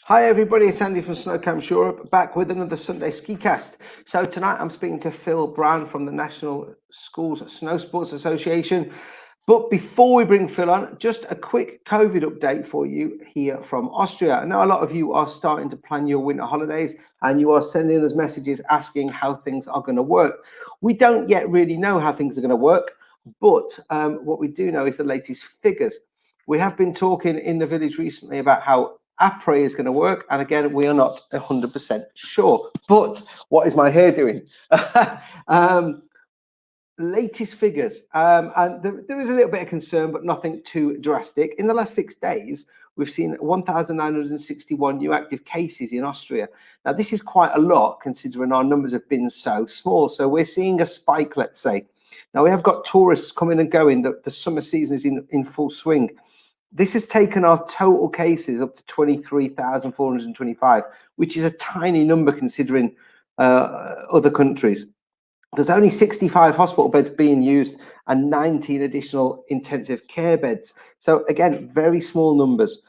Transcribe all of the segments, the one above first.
Hi everybody, it's Andy from Snow Camps Europe, back with another Sunday SkiCast. So tonight I'm speaking to Phil Brown from the National Schools Snowsports Association. But before we bring Phil on, just a quick COVID update for you here from Austria. I know a lot of you are starting to plan your winter holidays and you are sending us messages asking how things are going to work. We don't yet really know how things are going to work, but what we do know is the latest figures. We have been talking in the village recently about how après is going to work, and again we are not 100% sure. But what is my hair doing? Latest figures, and there is a little bit of concern, but nothing too drastic. In the last 6 days, we've seen 1,961 new active cases in Austria. Now this is quite a lot considering our numbers have been so small, so we're seeing a spike, let's say. Now we have got tourists coming and going. The summer season is in full swing. This has taken our total cases up to 23,425, which is a tiny number considering other countries. There's only 65 hospital beds being used and 19 additional intensive care beds. So again, very small numbers.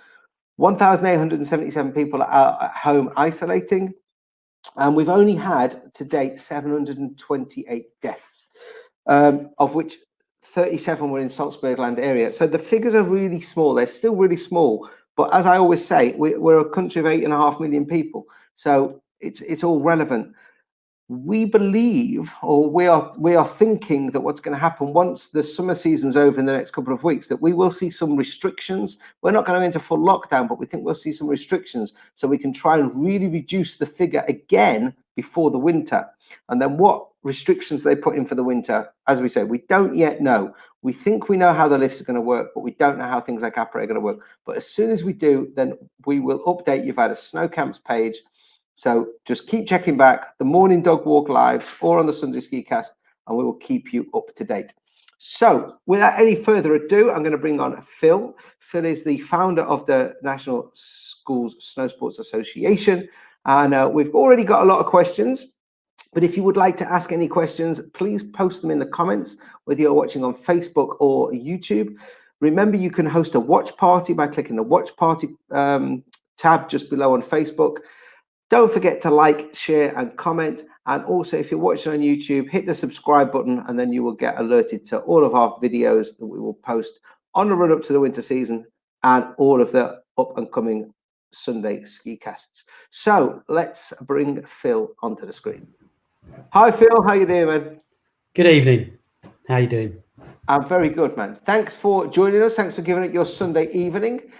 1,877 people are at home isolating, and we've only had to date 728 deaths, of which 37 were in Salzburgland area. So the figures are really small. They're still really small. But as I always say, we're a country of 8.5 million people. So it's all relevant. We believe, or we are thinking that what's going to happen once the summer season's over in the next couple of weeks, that we will see some restrictions. We're not going to enter full lockdown, but we think we'll see some restrictions so we can try and really reduce the figure again before the winter. And then what restrictions they put in for the winter, as we say, we don't yet know. We think we know how the lifts are going to work, but we don't know how things like après are going to work. But as soon as we do, then we will update you via the Snow Camps page. So just keep checking back the morning dog walk lives or on the Sunday SkiCast, and we will keep you up to date. So without any further ado, I'm going to bring on Phil. Phil is the founder of the National Schools Snowsports Association, and we've already got a lot of questions. But if you would like to ask any questions, please post them in the comments, whether you're watching on Facebook or YouTube. Remember, you can host a watch party by clicking the watch party tab just below on Facebook. Don't forget to like, share, and comment. And also, if you're watching on YouTube, hit the subscribe button, and then you will get alerted to all of our videos that we will post on the run up to the winter season and all of the up and coming Sunday SkiCasts. So let's bring Phil onto the screen. Hi, Phil. How you doing, man? Good evening. How you doing? I'm very good, man. Thanks for joining us. Thanks for giving it your Sunday evening.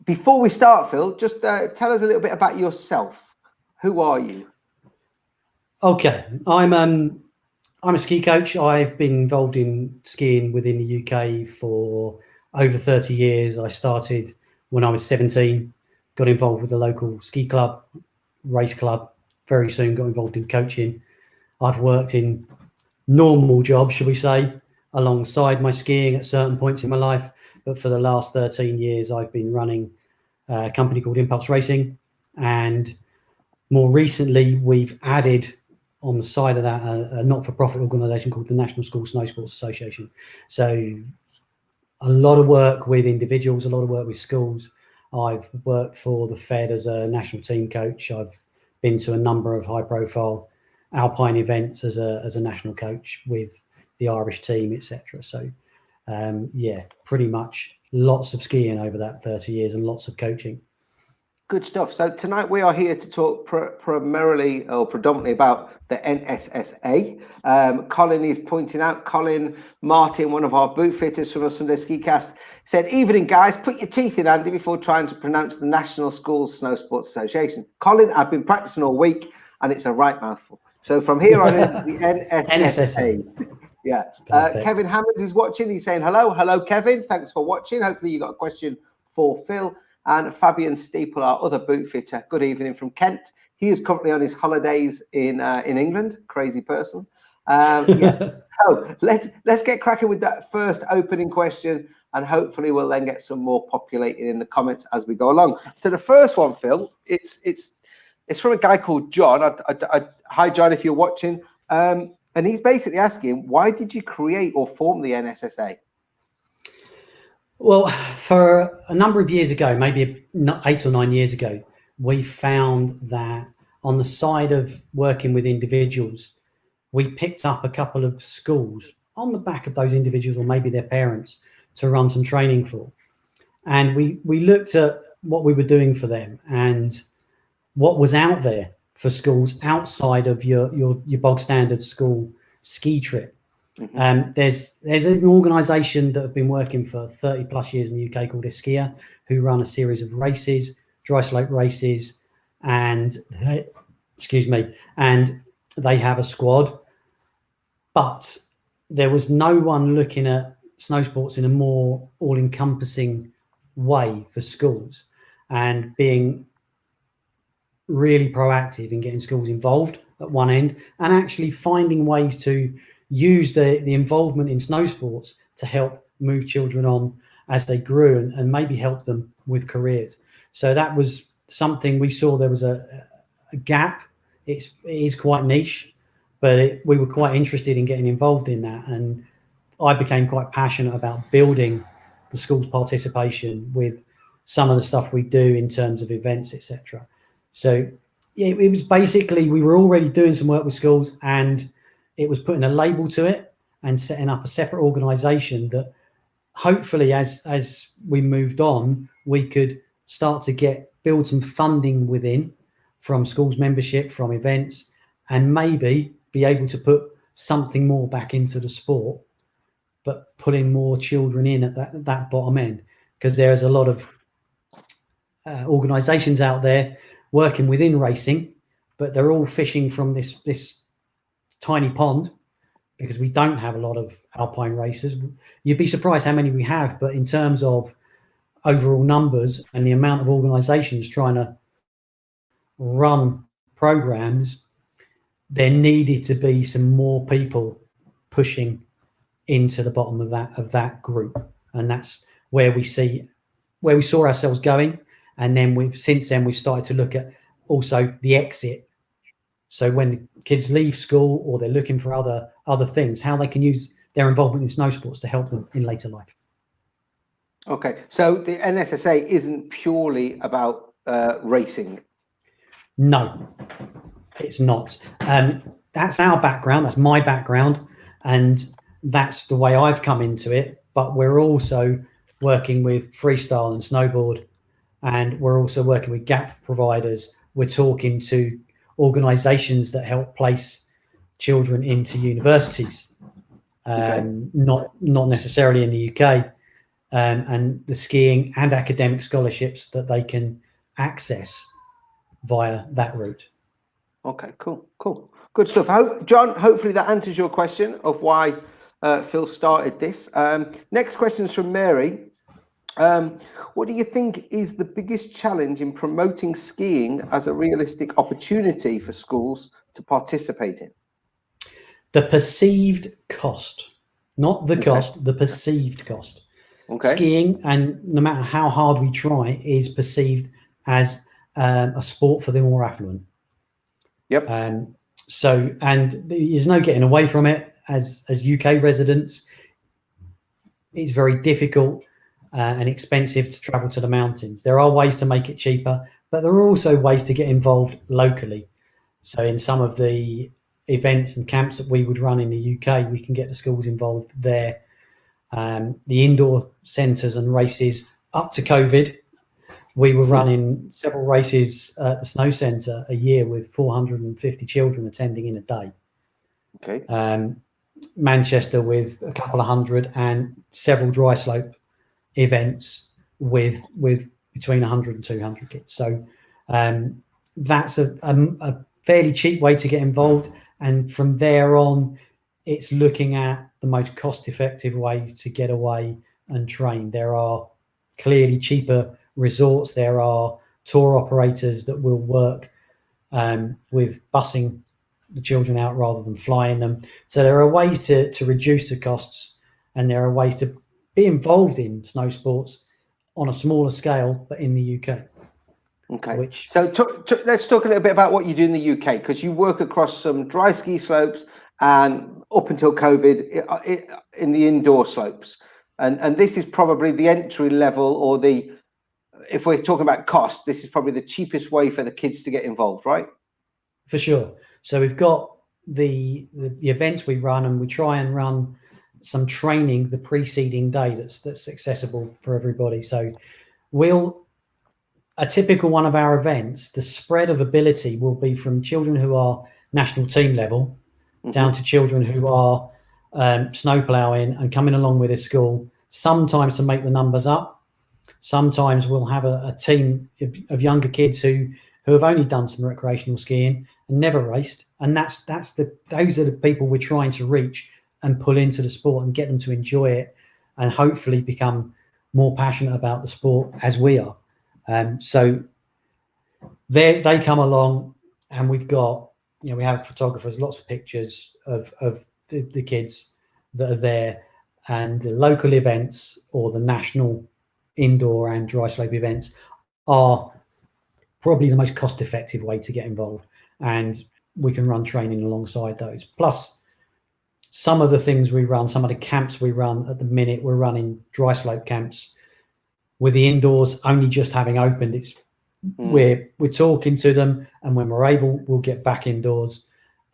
Before we start, Phil, just tell us a little bit about yourself. Who are you? Okay, I'm a ski coach. I've been involved in skiing within the UK for over 30 years. I started when I was 17, got involved with the local ski club, race club, very soon got involved in coaching. I've worked in normal jobs, shall we say, alongside my skiing at certain points in my life. But for the last 13 years, I've been running a company called Impulse Racing. And more recently, we've added on the side of that a not-for-profit organisation called the National Schools Snowsports Association. So a lot of work with individuals, a lot of work with schools. I've worked for the Fed as a national team coach. I've been to a number of high-profile alpine events as a national coach with the Irish team, etc. So yeah, pretty much lots of skiing over that 30 years and lots of coaching. Good stuff. So tonight we are here to talk primarily or predominantly about the NSSA. Colin is pointing out, Colin Martin, one of our boot fitters from a Sunday SkiCast, said, "Evening, guys, put your teeth in, Andy, before trying to pronounce the National Schools Snowsports Association." Colin, I've been practicing all week and it's a right mouthful. So from here on in, the NSSA. Yeah. Kevin Hammond is watching. He's saying hello. Hello, Kevin. Thanks for watching. Hopefully you got a question for Phil. And Fabian Steeple, our other boot fitter. Good evening from Kent. He is currently on his holidays in England. Crazy person. Yeah. So let's get cracking with that first opening question, and hopefully we'll then get some more populated in the comments as we go along. So the first one, Phil, it's It's from a guy called John. Hi, John, if you're watching. And he's basically asking, why did you create or form the NSSA? Well, for a number of years ago, maybe 8 or 9 years ago, we found that on the side of working with individuals, we picked up a couple of schools on the back of those individuals or maybe their parents to run some training for. And we looked at what we were doing for them and what was out there for schools outside of your bog standard school ski trip. Mm-hmm. There's an organisation that have been working for 30 plus years in the UK called Eskia, who run a series of races, dry slope races, and they have a squad. But there was no one looking at snow sports in a more all-encompassing way for schools and being really proactive in getting schools involved at one end and actually finding ways to use the involvement in snow sports to help move children on as they grew and maybe help them with careers. So that was something we saw. There was a gap. It is quite niche, but we were quite interested in getting involved in that. And I became quite passionate about building the school's participation with some of the stuff we do in terms of events, etc. So it was basically, we were already doing some work with schools, and it was putting a label to it and setting up a separate organisation that hopefully as we moved on, we could start to build some funding within from schools membership, from events, and maybe be able to put something more back into the sport, but putting more children in at that bottom end, because there's a lot of organisations out there working within racing, but they're all fishing from this tiny pond because we don't have a lot of alpine racers. You'd be surprised how many we have, but in terms of overall numbers and the amount of organisations trying to run programs, there needed to be some more people pushing into the bottom of that group, and that's where we saw ourselves going. And then we've started to look at also the exit. So when the kids leave school or they're looking for other things, how they can use their involvement in snow sports to help them in later life. Okay, so the NSSA isn't purely about racing. No, it's not. That's our background. That's my background, and that's the way I've come into it. But we're also working with freestyle and snowboard, and we're also working with gap providers. We're talking to organisations that help place children into universities, not necessarily in the UK, and the skiing and academic scholarships that they can access via that route. Okay, cool, good stuff. John, hopefully that answers your question of why Phil started this. Next question is from Mary. What do you think is the biggest challenge in promoting skiing as a realistic opportunity for schools to participate in? The perceived cost, not the cost, the perceived cost. Okay. Skiing, and no matter how hard we try, is perceived as a sport for the more affluent. Yep. So, and there's no getting away from it. As UK residents, it's very difficult and expensive to travel to the mountains. There are ways to make it cheaper, but there are also ways to get involved locally. So in some of the events and camps that we would run in the UK, we can get the schools involved there. The indoor centres and races up to COVID, we were running several races at the Snow Centre a year with 450 children attending in a day. Okay. Manchester with a couple of hundred, and several dry slope events with between 100 and 200 kids. So that's a fairly cheap way to get involved. And from there on, it's looking at the most cost-effective ways to get away and train. There are clearly cheaper resorts. There are tour operators that will work with busing the children out rather than flying them. So there are ways to reduce the costs, and there are ways to be involved in snow sports on a smaller scale, but in the UK. Okay. Which, So let's talk a little bit about what you do in the UK, because you work across some dry ski slopes and up until COVID in the indoor slopes. And this is probably the entry level, or if we're talking about cost, this is probably the cheapest way for the kids to get involved, right? for sure. So we've got the events we run, and we try and run some training the preceding day that's accessible for everybody. So a typical one of our events, the spread of ability will be from children who are national team level down to children who are snow ploughing and coming along with a school, sometimes to make the numbers up. Sometimes we'll have a team of younger kids who have only done some recreational skiing and never raced. And those are the people we're trying to reach and pull into the sport and get them to enjoy it and hopefully become more passionate about the sport as we are. So they come along, and we've got, we have photographers, lots of pictures of the kids that are there, and the local events or the national indoor and dry slope events are probably the most cost-effective way to get involved, and we can run training alongside those. Plus, some of the things we run, some of the camps we run at the minute, we're running dry slope camps with the indoors only just having opened. It's we're talking to them, and when we're able, we'll get back indoors,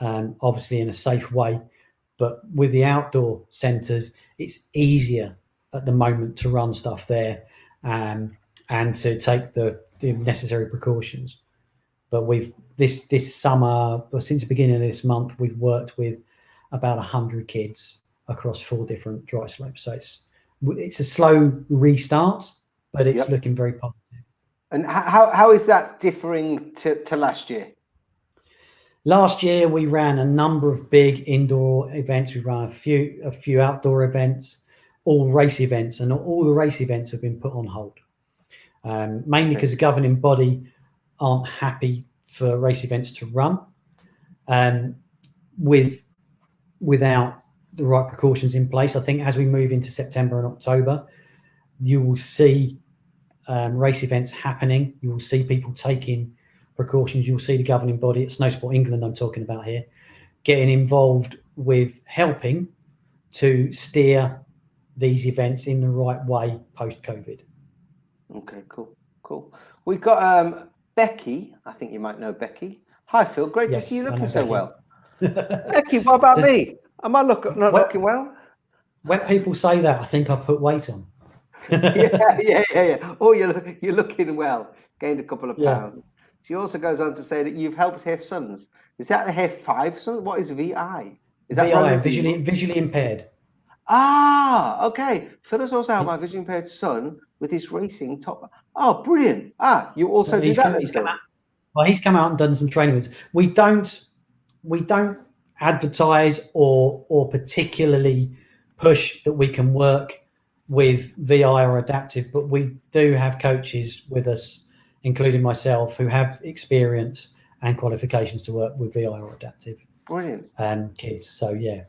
obviously in a safe way. But with the outdoor centres, it's easier at the moment to run stuff there, and to take the necessary precautions. But this summer, or since the beginning of this month, we've worked with about 100 kids across 4 different dry slopes. So it's a slow restart, but it's looking very positive. And how is that differing to last year? Last year we ran a number of big indoor events. We ran a few outdoor events, all race events, and all the race events have been put on hold, mainly because the governing body aren't happy for race events to run without the right precautions in place. I think as we move into September and October, you will see race events happening. You will see people taking precautions. You'll see the governing body at Snowsport England, I'm talking about here, getting involved with helping to steer these events in the right way post-COVID. Okay, cool. We've got Becky. I think you might know Becky. Hi, Phil. Great to see you looking so well. Becky, what about me? Am I not looking well? When people say that, I think I've put weight on. Yeah. Oh, you're looking well. Gained a couple of pounds. She also goes on to say that you've helped her sons. Is that her 5 sons? What is VI? Is that VI, visually impaired? Ah, okay. Phil has also helped my visually impaired son with his racing top. Oh, brilliant. You also do that. He's come out and done some training with us. We don't advertise or particularly push that we can work with VI or adaptive, but we do have coaches with us, including myself, who have experience and qualifications to work with VI or adaptive. Brilliant. Kids. So yeah.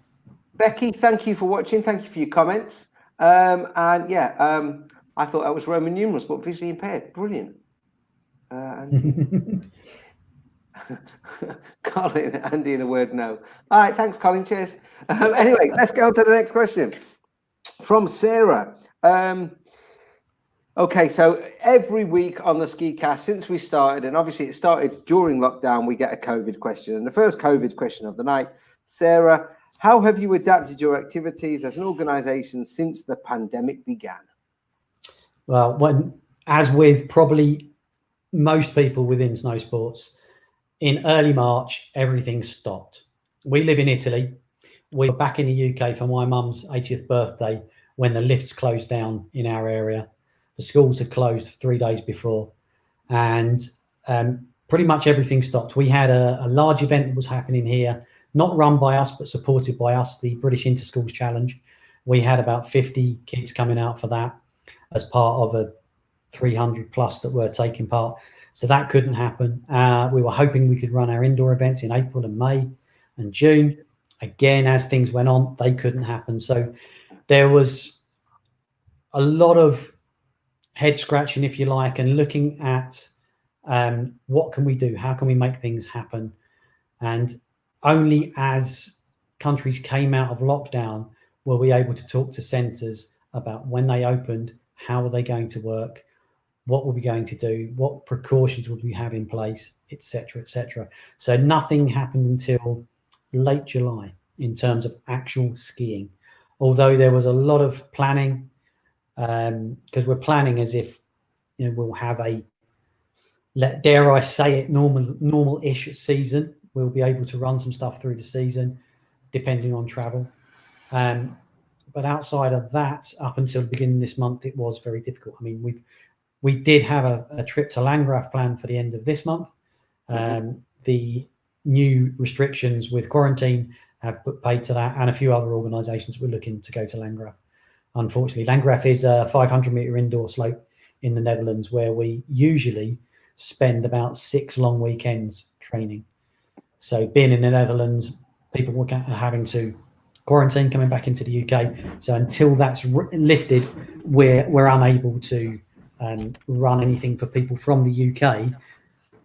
Becky, thank you for watching. Thank you for your comments. I thought that was Roman numerals, but visually impaired. Brilliant. Colin, Andy, in a word, no. All right, thanks, Colin. Cheers. Anyway, let's go on to the next question from Sarah. Okay, so every week on the SkiCast since we started, and obviously it started during lockdown, we get a COVID question. And the first COVID question of the night, Sarah, how have you adapted your activities as an organisation since the pandemic began? Well, as with probably most people within snow sports, in early March, everything stopped. We live in Italy. We were back in the UK for my mum's 80th birthday when the lifts closed down in our area. The schools had closed 3 days before, and pretty much everything stopped. We had a large event that was happening here, not run by us, but supported by us, the British Interschools Challenge. We had about 50 kids coming out for that as part of a 300 plus that were taking part. So that couldn't happen. We were hoping we could run our indoor events in April and May and June. Again, as things went on, they couldn't happen. So there was a lot of head scratching, if you like, and looking at What can we do? How can we make things happen? And only as countries came out of lockdown were we able to talk to centres about when they opened, how were they going to work, what were we going to do, what precautions would we have in place, etc., etc. So nothing happened until late July in terms of actual skiing, although there was a lot of planning, because we're planning as if, you know, we'll have a, dare I say it, normal-ish season. We'll be able to run some stuff through the season, depending on travel. But outside of that, up until the beginning of this month, it was very difficult. I mean, we did have a trip to Landgraf planned for the end of this month. The new restrictions with quarantine have put paid to that, and a few other organisations were looking to go to Landgraf. Unfortunately, Landgraf is a 500-metre indoor slope in the Netherlands, where we usually spend about 6 long weekends training. So being in the Netherlands, people were having to quarantine coming back into the UK. So until that's lifted, we're unable to run anything for people from the UK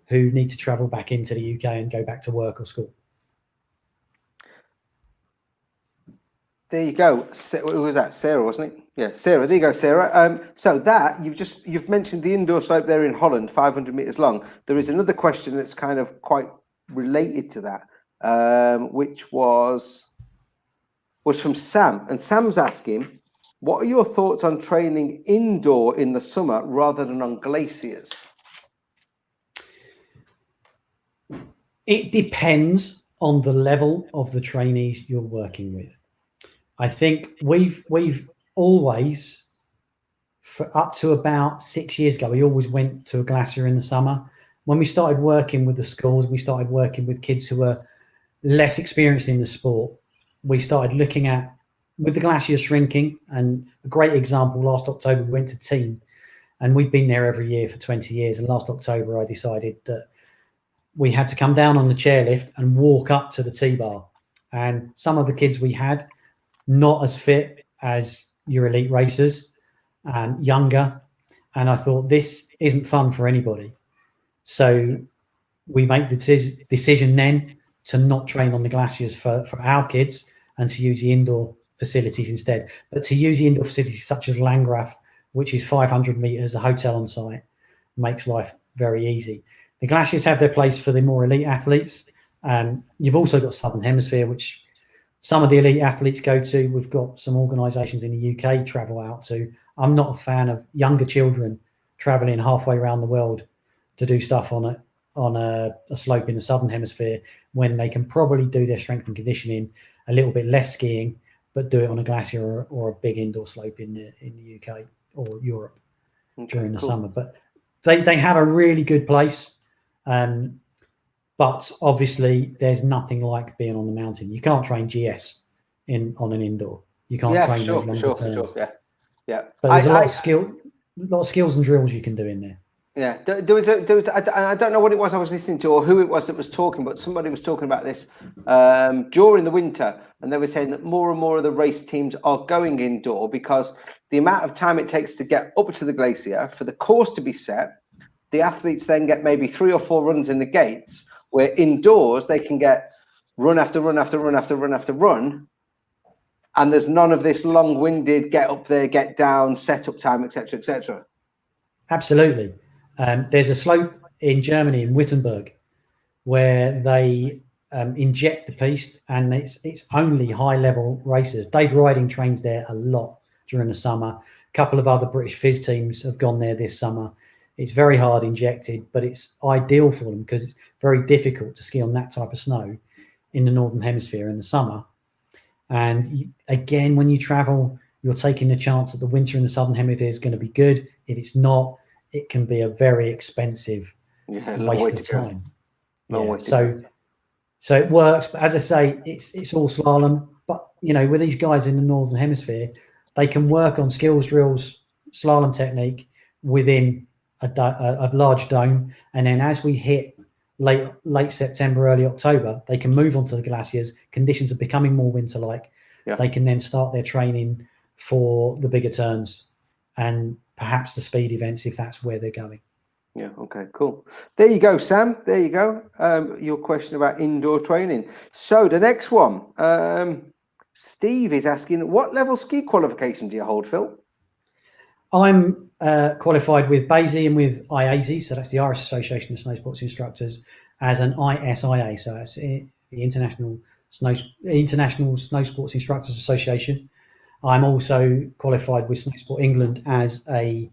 who need to travel back into the UK and go back to work or school. There you go. Who was that? Sarah, wasn't it? Yeah, Sarah. There you go, Sarah. So that you've mentioned the indoor slope there in Holland, 500 meters long. There is another question that's kind of quite related to that, which was from Sam, and Sam's asking, what are your thoughts on training indoor in the summer rather than on glaciers? It depends on the level of the trainees you're working with. I think we've always, for up to about 6 years ago, we always went to a glacier in the summer. When we started working with the schools, we started working with kids who were less experienced in the sport. We started looking at, with the glaciers shrinking, and a great example, last October we went to Teen, and we've been there every year for 20 years. And last October I decided that we had to come down on the chairlift and walk up to the T-bar. And some of the kids we had, not as fit as your elite racers, and younger. And I thought, this isn't fun for anybody. So we made the decision then to not train on the glaciers for our kids, and to use the indoor facilities instead. But to use the indoor facilities such as Landgraf, which is 500 meters, a hotel on site, makes life very easy. The glaciers have their place for the more elite athletes. You've also got Southern Hemisphere, which some of the elite athletes go to. We've got some organisations in the UK travel out to. I'm not a fan of younger children travelling halfway around the world to do stuff on a slope in the Southern Hemisphere, when they can probably do their strength and conditioning, a little bit less skiing, but do it on a glacier or a big indoor slope in the UK or Europe during the summer. But they have a really good place. But obviously there's nothing like being on the mountain. You can't train GS on an indoor. You can't train those longer terms. Yeah. But there's a lot of skills and drills you can do in there. Yeah, there was I don't know what it was I was listening to or who it was that was talking, but somebody was talking about this during the winter, and they were saying that more and more of the race teams are going indoor because the amount of time it takes to get up to the glacier for the course to be set. The athletes then get maybe 3 or 4 runs in the gates, where indoors they can get run after run after run after run after run, and there's none of this long-winded get up there, get down, setup time, etc., etc. Absolutely. There's a slope in Germany, in Wittenberg, where they inject the piste, and it's only high-level racers. Dave Riding trains there a lot during the summer. A couple of other British Fizz teams have gone there this summer. It's very hard injected, but it's ideal for them because it's very difficult to ski on that type of snow in the Northern Hemisphere in the summer. And again, when you travel, you're taking the chance that the winter in the Southern Hemisphere is going to be good. If it's not, it can be a very expensive waste of time. So it works, but as I say, it's all slalom. But you know, with these guys in the Northern Hemisphere, they can work on skills drills, slalom technique within a large dome, and then as we hit late September, early October, they can move onto the glaciers. Conditions are becoming more winter-like. Yeah. They can then start their training for the bigger turns and perhaps the speed events if that's where they're going. Yeah. Okay. Cool. There you go, Sam. There you go. Your question about indoor training. So the next one, Steve is asking, what level ski qualification do you hold, Phil? I'm qualified with BASI and with IASI, so that's the Irish Association of Snowsports Instructors, as an ISIA, so that's the International Snowsports Instructors Association. I'm also qualified with Snowsport England as a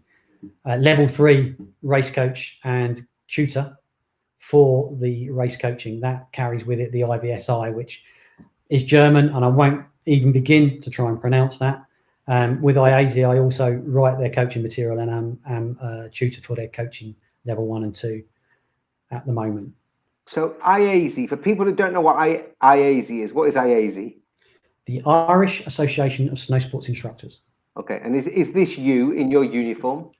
level 3 race coach and tutor for the race coaching. That carries with it the IVSI, which is German, and I won't even begin to try and pronounce that. With IASI, I also write their coaching material, and I'm a tutor for their coaching level 1 and 2 at the moment. So IASI, for people who don't know what IASI is, what is IASI? The Irish Association of Snowsports Instructors. Okay, and is this you in your uniform?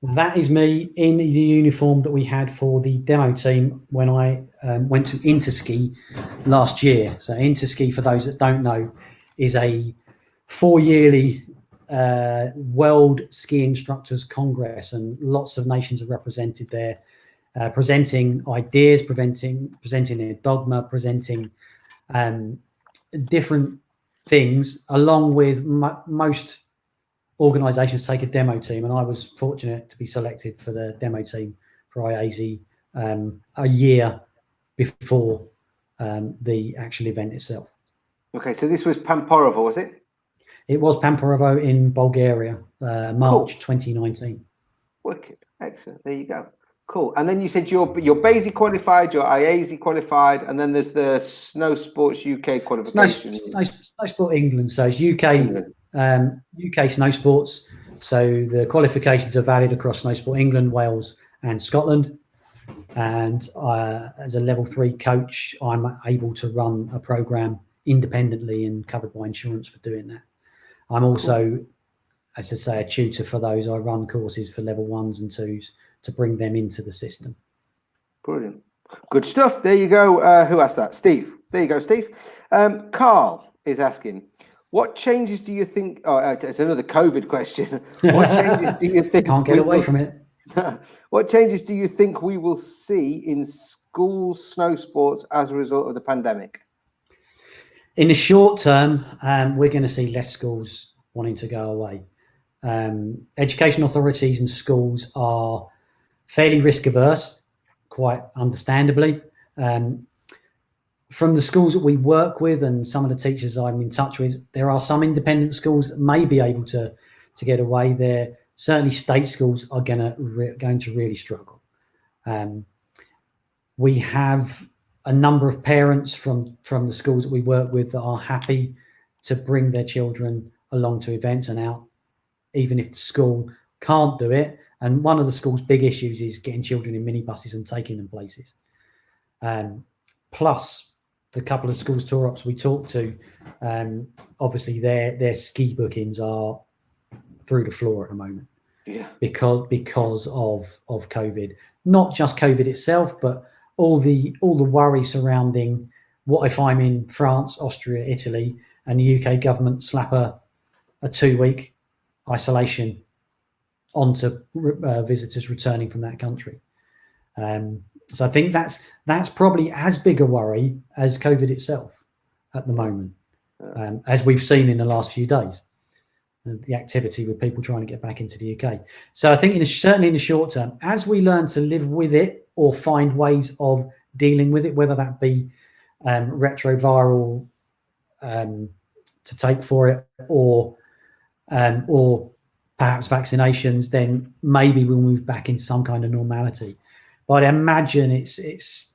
That is me in the uniform that we had for the demo team when I went to Interski last year. So Interski, for those that don't know, is a 4-yearly World Ski Instructors Congress, and lots of nations are represented there, presenting ideas, presenting their dogma, presenting different things, along with most organisations take a demo team, and I was fortunate to be selected for the demo team for IASI a year before the actual event itself. Okay, so this was Pamporovo, was it? It was Pamporovo in Bulgaria, March 2019. Wicked, excellent. There you go. Cool. And then you said you're BASI qualified, you're IASI qualified, and then there's the Snowsports UK qualification. Snowsport England, so it's UK. UK Snowsports, so the qualifications are valid across Snowsport England, Wales and Scotland, and as a level 3 coach I'm able to run a program independently and covered by insurance for doing that. I'm also, as I say, a tutor for those. I run courses for level 1s and 2s to bring them into the system. Brilliant, good stuff. There you go. Who asked that? Steve. There you go, Steve. Carl is asking, what changes do you think? Oh, it's another COVID question. What changes do you think? Can't get away from it. What changes do you think we will see in school snow sports as a result of the pandemic? In the short term, we're going to see less schools wanting to go away. Education authorities and schools are fairly risk averse, quite understandably. From the schools that we work with and some of the teachers I'm in touch with, there are some independent schools that may be able to get away there. Certainly state schools are going to really struggle. We have a number of parents from the schools that we work with that are happy to bring their children along to events and out, even if the school can't do it. And one of the school's big issues is getting children in minibuses and taking them places. Plus, the couple of schools tour ops we talked to, obviously their ski bookings are through the floor at the moment. Yeah. Because of COVID. Not just COVID itself, but all the worry surrounding what if I'm in France, Austria, Italy, and the UK government slap a 2-week isolation onto visitors returning from that country. So I think that's probably as big a worry as COVID itself at the moment, as we've seen in the last few days, the activity with people trying to get back into the UK. So I think certainly in the short term, as we learn to live with it or find ways of dealing with it, whether that be retroviral to take for it or perhaps vaccinations, then maybe we'll move back into some kind of normality. But I imagine it's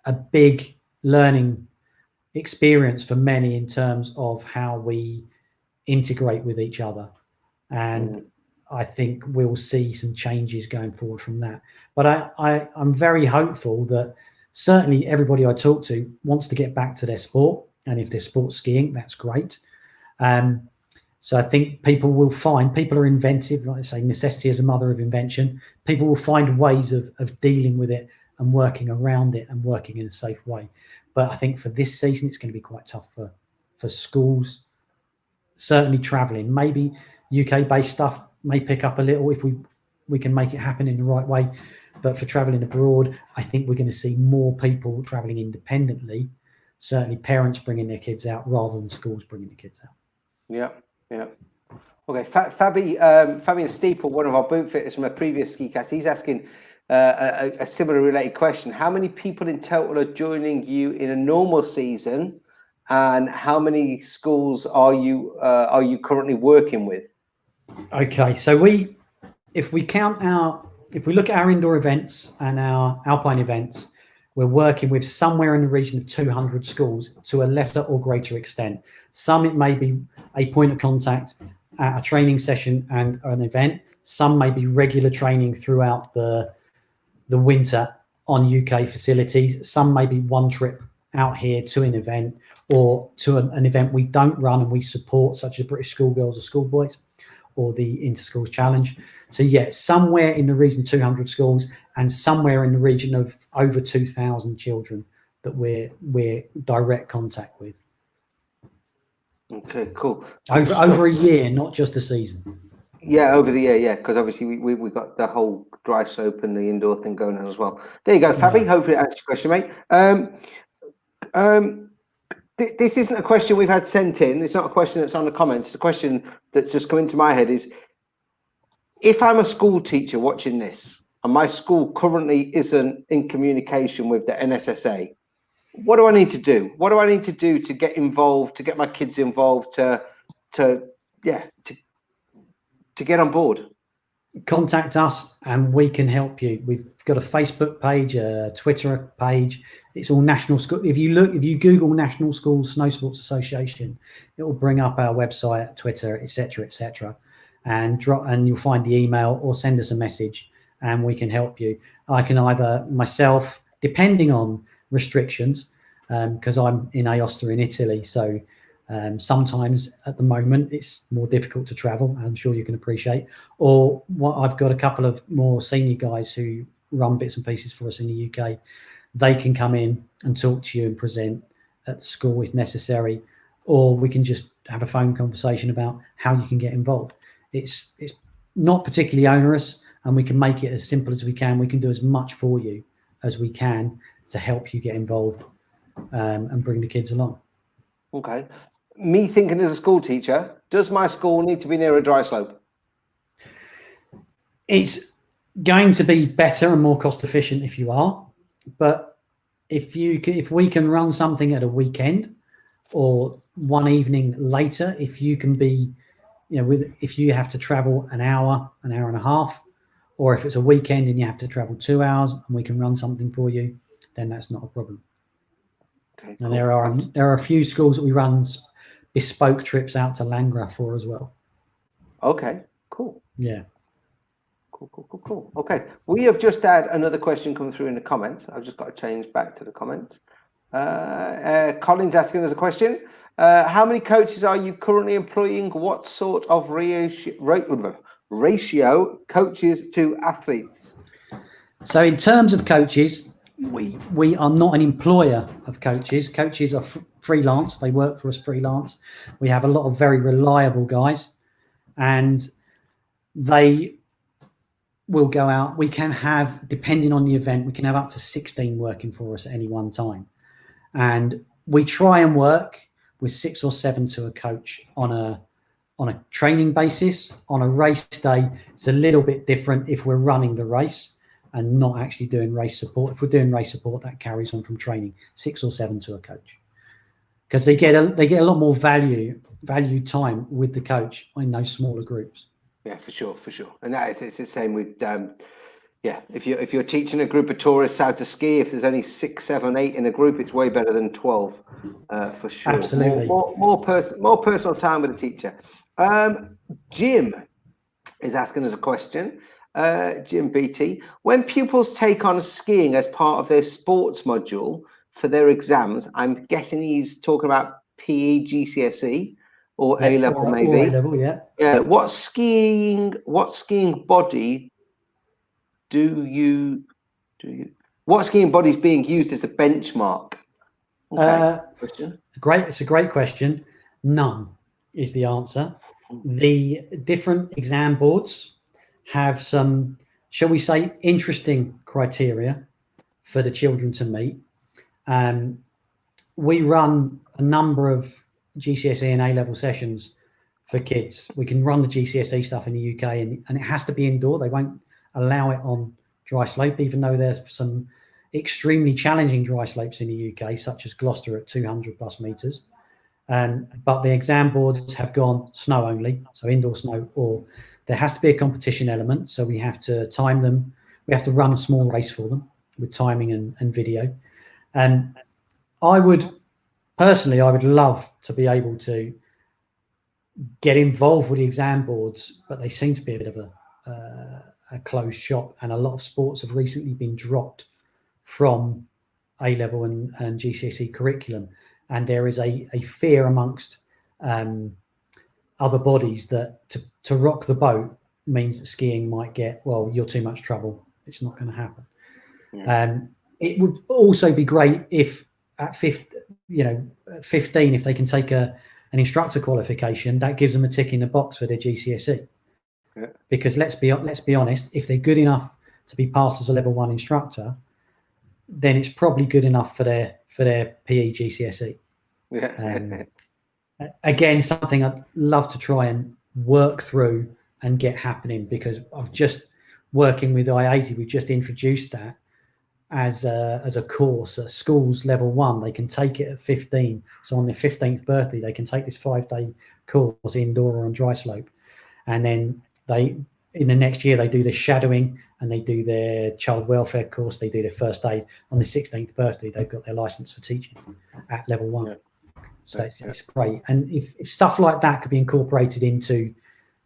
a big learning experience for many in terms of how we integrate with each other. And I think we'll see some changes going forward from that. But I'm very hopeful that certainly everybody I talk to wants to get back to their sport. And if they're sports skiing, that's great. So I think people are inventive, like I say, necessity is a mother of invention. People will find ways of dealing with it and working around it and working in a safe way. But I think for this season, it's going to be quite tough for schools, certainly travelling. Maybe UK-based stuff may pick up a little if we we can make it happen in the right way. But for traveling abroad, I think we're going to see more people traveling independently. Certainly parents bringing their kids out rather than schools bringing the kids out. Yeah, yeah. Okay, Fabian Steeple, one of our boot fitters from a previous SkiCast, he's asking a similar related question. How many people in total are joining you in a normal season, and how many schools are you currently working with? Okay, so if we look at our indoor events and our alpine events, we're working with somewhere in the region of 200 schools to a lesser or greater extent. Some it may be a point of contact at a training session and an event. Some may be regular training throughout the winter on UK facilities. Some may be one trip out here to an event or to an event we don't run and we support, such as British Schoolgirls or Schoolboys or the Inter-Schools Challenge. So yeah, somewhere in the region 200 schools and somewhere in the region of over 2,000 children that we're direct contact with. Okay, cool. Over a year, not just a season. Yeah, over the year, yeah, because obviously we got the whole dry slope and the indoor thing going on as well. There you go, Fabi. Yeah. Hopefully that answers your question, mate. This isn't a question we've had sent in. It's not a question that's on the comments. It's a question that's just come into my head is, if I'm a school teacher watching this and my school currently isn't in communication with the NSSA, what do I need to do? What do I need to do to get involved, to get my kids involved, to get on board? Contact us and we can help you. We've got a Facebook page, a Twitter page. It's all National School. If you Google National Schools Snowsports Association, it will bring up our website, Twitter, etc., and you'll find the email or send us a message and we can help you. I can either myself, depending on restrictions, because I'm in Aosta in Italy, so sometimes at the moment it's more difficult to travel, I'm sure you can appreciate, or I've got a couple of more senior guys who run bits and pieces for us in the UK. They can come in and talk to you and present at the school if necessary, or we can just have a phone conversation about how you can get involved. It's not particularly onerous and we can make it as simple as we can. We can do as much for you as we can to help you get involved and bring the kids along. Okay. Me thinking as a school teacher, does my school need to be near a dry slope? It's going to be better and more cost efficient if you are, but if we can run something at a weekend or one evening later, if you can be, if you have to travel an hour and a half, or if it's a weekend and you have to travel 2 hours and we can run something for you, then that's not a problem. Okay, cool. And there are a few schools that we run bespoke trips out to Landgraf for as well. Okay, cool. Yeah. Cool. Okay, we have just had another question come through in the comments. I've just got to change back to the comments. Colin's asking us a question. How many coaches are you currently employing? What sort of ratio coaches to athletes? So in terms of coaches, we are not an employer of coaches. Coaches are freelance. They work for us freelance. We have a lot of very reliable guys and they will go out. We can have, depending on the event, we can have up to 16 working for us at any one time. And we try and work with 6 or 7 to a coach on a training basis. On a race day, it's a little bit different if we're running the race and not actually doing race support. If we're doing race support, that carries on from training, 6 or 7 to a coach, because they get a lot more value time with the coach in those smaller groups. Yeah, for sure. And it's the same with if you're teaching a group of tourists how to ski, if there's only 6, 7, 8 in a group, it's way better than 12 for sure. Absolutely. More personal time with a teacher. Jim is asking us a question. Jim BT, when pupils take on skiing as part of their sports module for their exams, I'm guessing he's talking about PE, GCSE, or A level maybe. Or A level, yeah. Yeah. What skiing body what skiing body is being used as a benchmark? Okay. It's a great question. None is the answer. The different exam boards have some, shall we say, interesting criteria for the children to meet. We run a number of GCSE and A-level sessions for kids. We can run the GCSE stuff in the UK, and it has to be indoor. They won't allow it on dry slope, even though there's some extremely challenging dry slopes in the UK, such as Gloucester at 200 plus meters. But the exam boards have gone snow only, so indoor snow, or there has to be a competition element. So we have to time them. We have to run a small race for them with timing and video. And I would love to be able to get involved with the exam boards, but they seem to be a bit of a closed shop, and a lot of sports have recently been dropped from A-level and GCSE curriculum, and there is a fear amongst other bodies that to rock the boat means that skiing might get, well, you're too much trouble, it's not going to happen. Yeah. It would also be great if at 15, if they can take an instructor qualification, that gives them a tick in the box for their GCSE. Yeah. Because let's be honest, if they're good enough to be passed as a level 1 instructor, then it's probably good enough for their PE GCSE. Yeah. Again, something I'd love to try and work through and get happening, because I've just working with I-80, we've just introduced that as a course, a schools level 1. They can take it at 15. So on their 15th birthday, they can take this 5-day course indoor or on dry slope. And then in the next year, they do the shadowing and they do their child welfare course. They do their first aid. On their 16th birthday, they've got their license for teaching at level 1. Yeah. So it's great. And if stuff like that could be incorporated into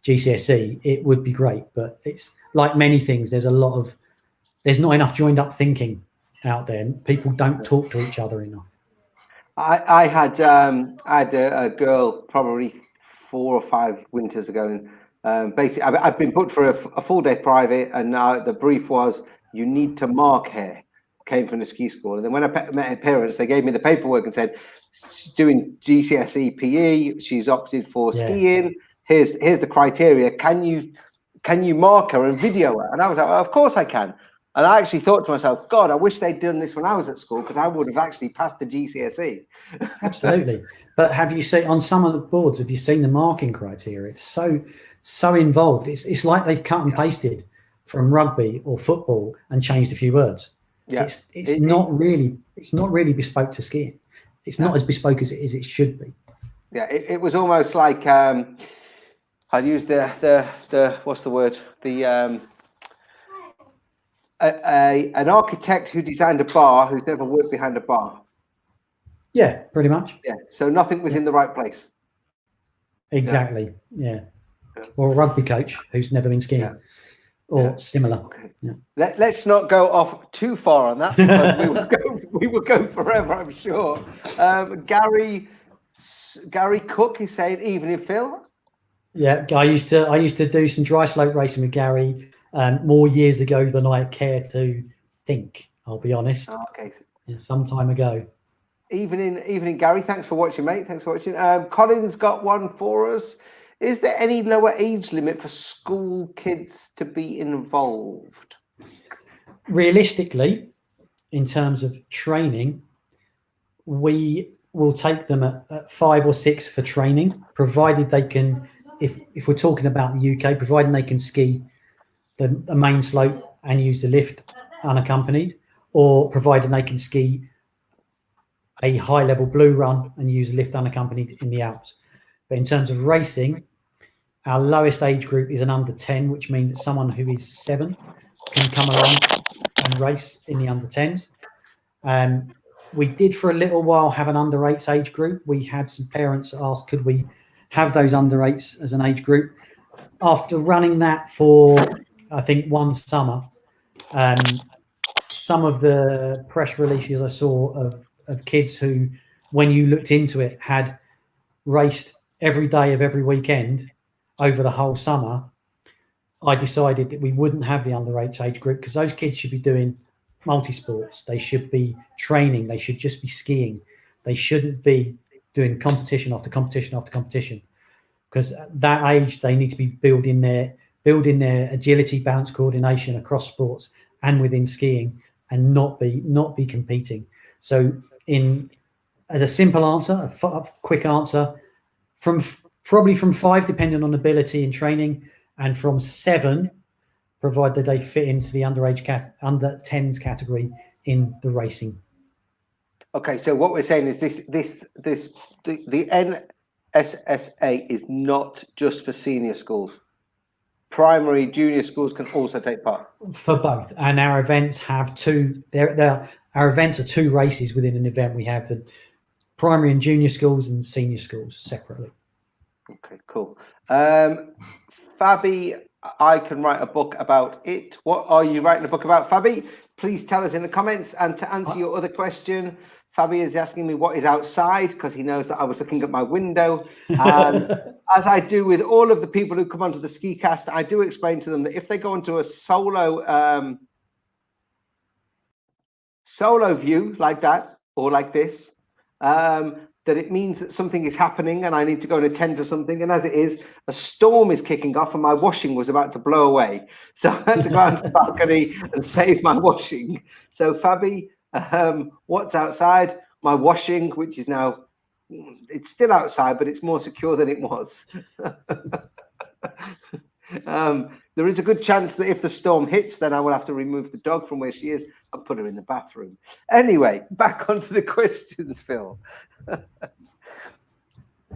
GCSE, it would be great. But it's like many things, there's not enough joined up thinking out there, and people don't talk to each other enough. I had a girl probably 4 or 5 winters ago, and basically I've been put for a full day private, and now the brief was you need to mark here. Came from the ski school, and then when I met her parents, they gave me the paperwork and said, she's doing GCSE PE, she's opted for skiing. Here's the criteria. Can you mark her and video her? And I was like, well, of course I can. And I actually thought to myself, God, I wish they'd done this when I was at school, because I would have actually passed the GCSE. Absolutely. But have you seen on some of the boards, have you seen the marking criteria? It's so involved. It's like they've cut and pasted from rugby or football and changed a few words. Yeah. It's not really bespoke to skiing. It's not as bespoke as it should be. Yeah, it was almost like I'd use the what's the word? An architect who designed a bar who's never worked behind a bar. Yeah, pretty much. Yeah, so nothing was in the right place. Exactly. Yeah. Or a rugby coach who's never been skiing. Or similar. Okay. Yeah. Let's not go off too far on that, because we will go forever, I'm sure. Gary Cook is saying, evening, Phil. Yeah, I used to do some dry slope racing with Gary more years ago than I care to think. I'll be honest. Oh, okay. Yeah, some time ago. Evening, Gary. Thanks for watching, mate. Thanks for watching. Colin's got one for us. Is there any lower age limit for school kids to be involved? Realistically, in terms of training, we will take them at 5 or 6 for training, provided they can, if we're talking about the UK, provided they can ski the main slope and use the lift unaccompanied, or provided they can ski a high level blue run and use the lift unaccompanied in the Alps. But in terms of racing, our lowest age group is an under 10, which means that someone who is 7 can come along and race in the under 10s. We did for a little while have an under 8s age group. We had some parents ask, could we have those under 8s as an age group? After running that for, I think, one summer, some of the press releases I saw of kids who, when you looked into it, had raced every day of every weekend over the whole summer, I decided that we wouldn't have the under 8 age group, because those kids should be doing multi-sports. They should be training. They should just be skiing. They shouldn't be doing competition after competition after competition, because at that age, they need to be building building their agility, balance, coordination across sports and within skiing, and not be competing. So as a simple answer, a quick answer, probably from 5, depending on ability and training, and from 7, provided they fit into the under 10s category in the racing. Okay, so what we're saying is the NSSA is not just for senior schools. Primary, junior schools can also take part. For both, and our events have two. Our events are 2 races within an event. We have the primary and junior schools and senior schools separately. Okay, cool. Fabi, I can write a book about it. What are you writing a book about, Fabi? Please tell us in the comments. And to answer your other question, Fabi is asking me what is outside, because he knows that I was looking at my window. And as I do with all of the people who come onto the SkiCast, I do explain to them that if they go into a solo view like that, or like this, that it means that something is happening and I need to go and attend to something. And as it is, a storm is kicking off and my washing was about to blow away. So I had to go out to the balcony and save my washing. So Fabi, what's outside? My washing, which is now, it's still outside, but it's more secure than it was. There is a good chance that if the storm hits, then I will have to remove the dog from where she is and put her in the bathroom. Anyway, back onto the questions, Phil.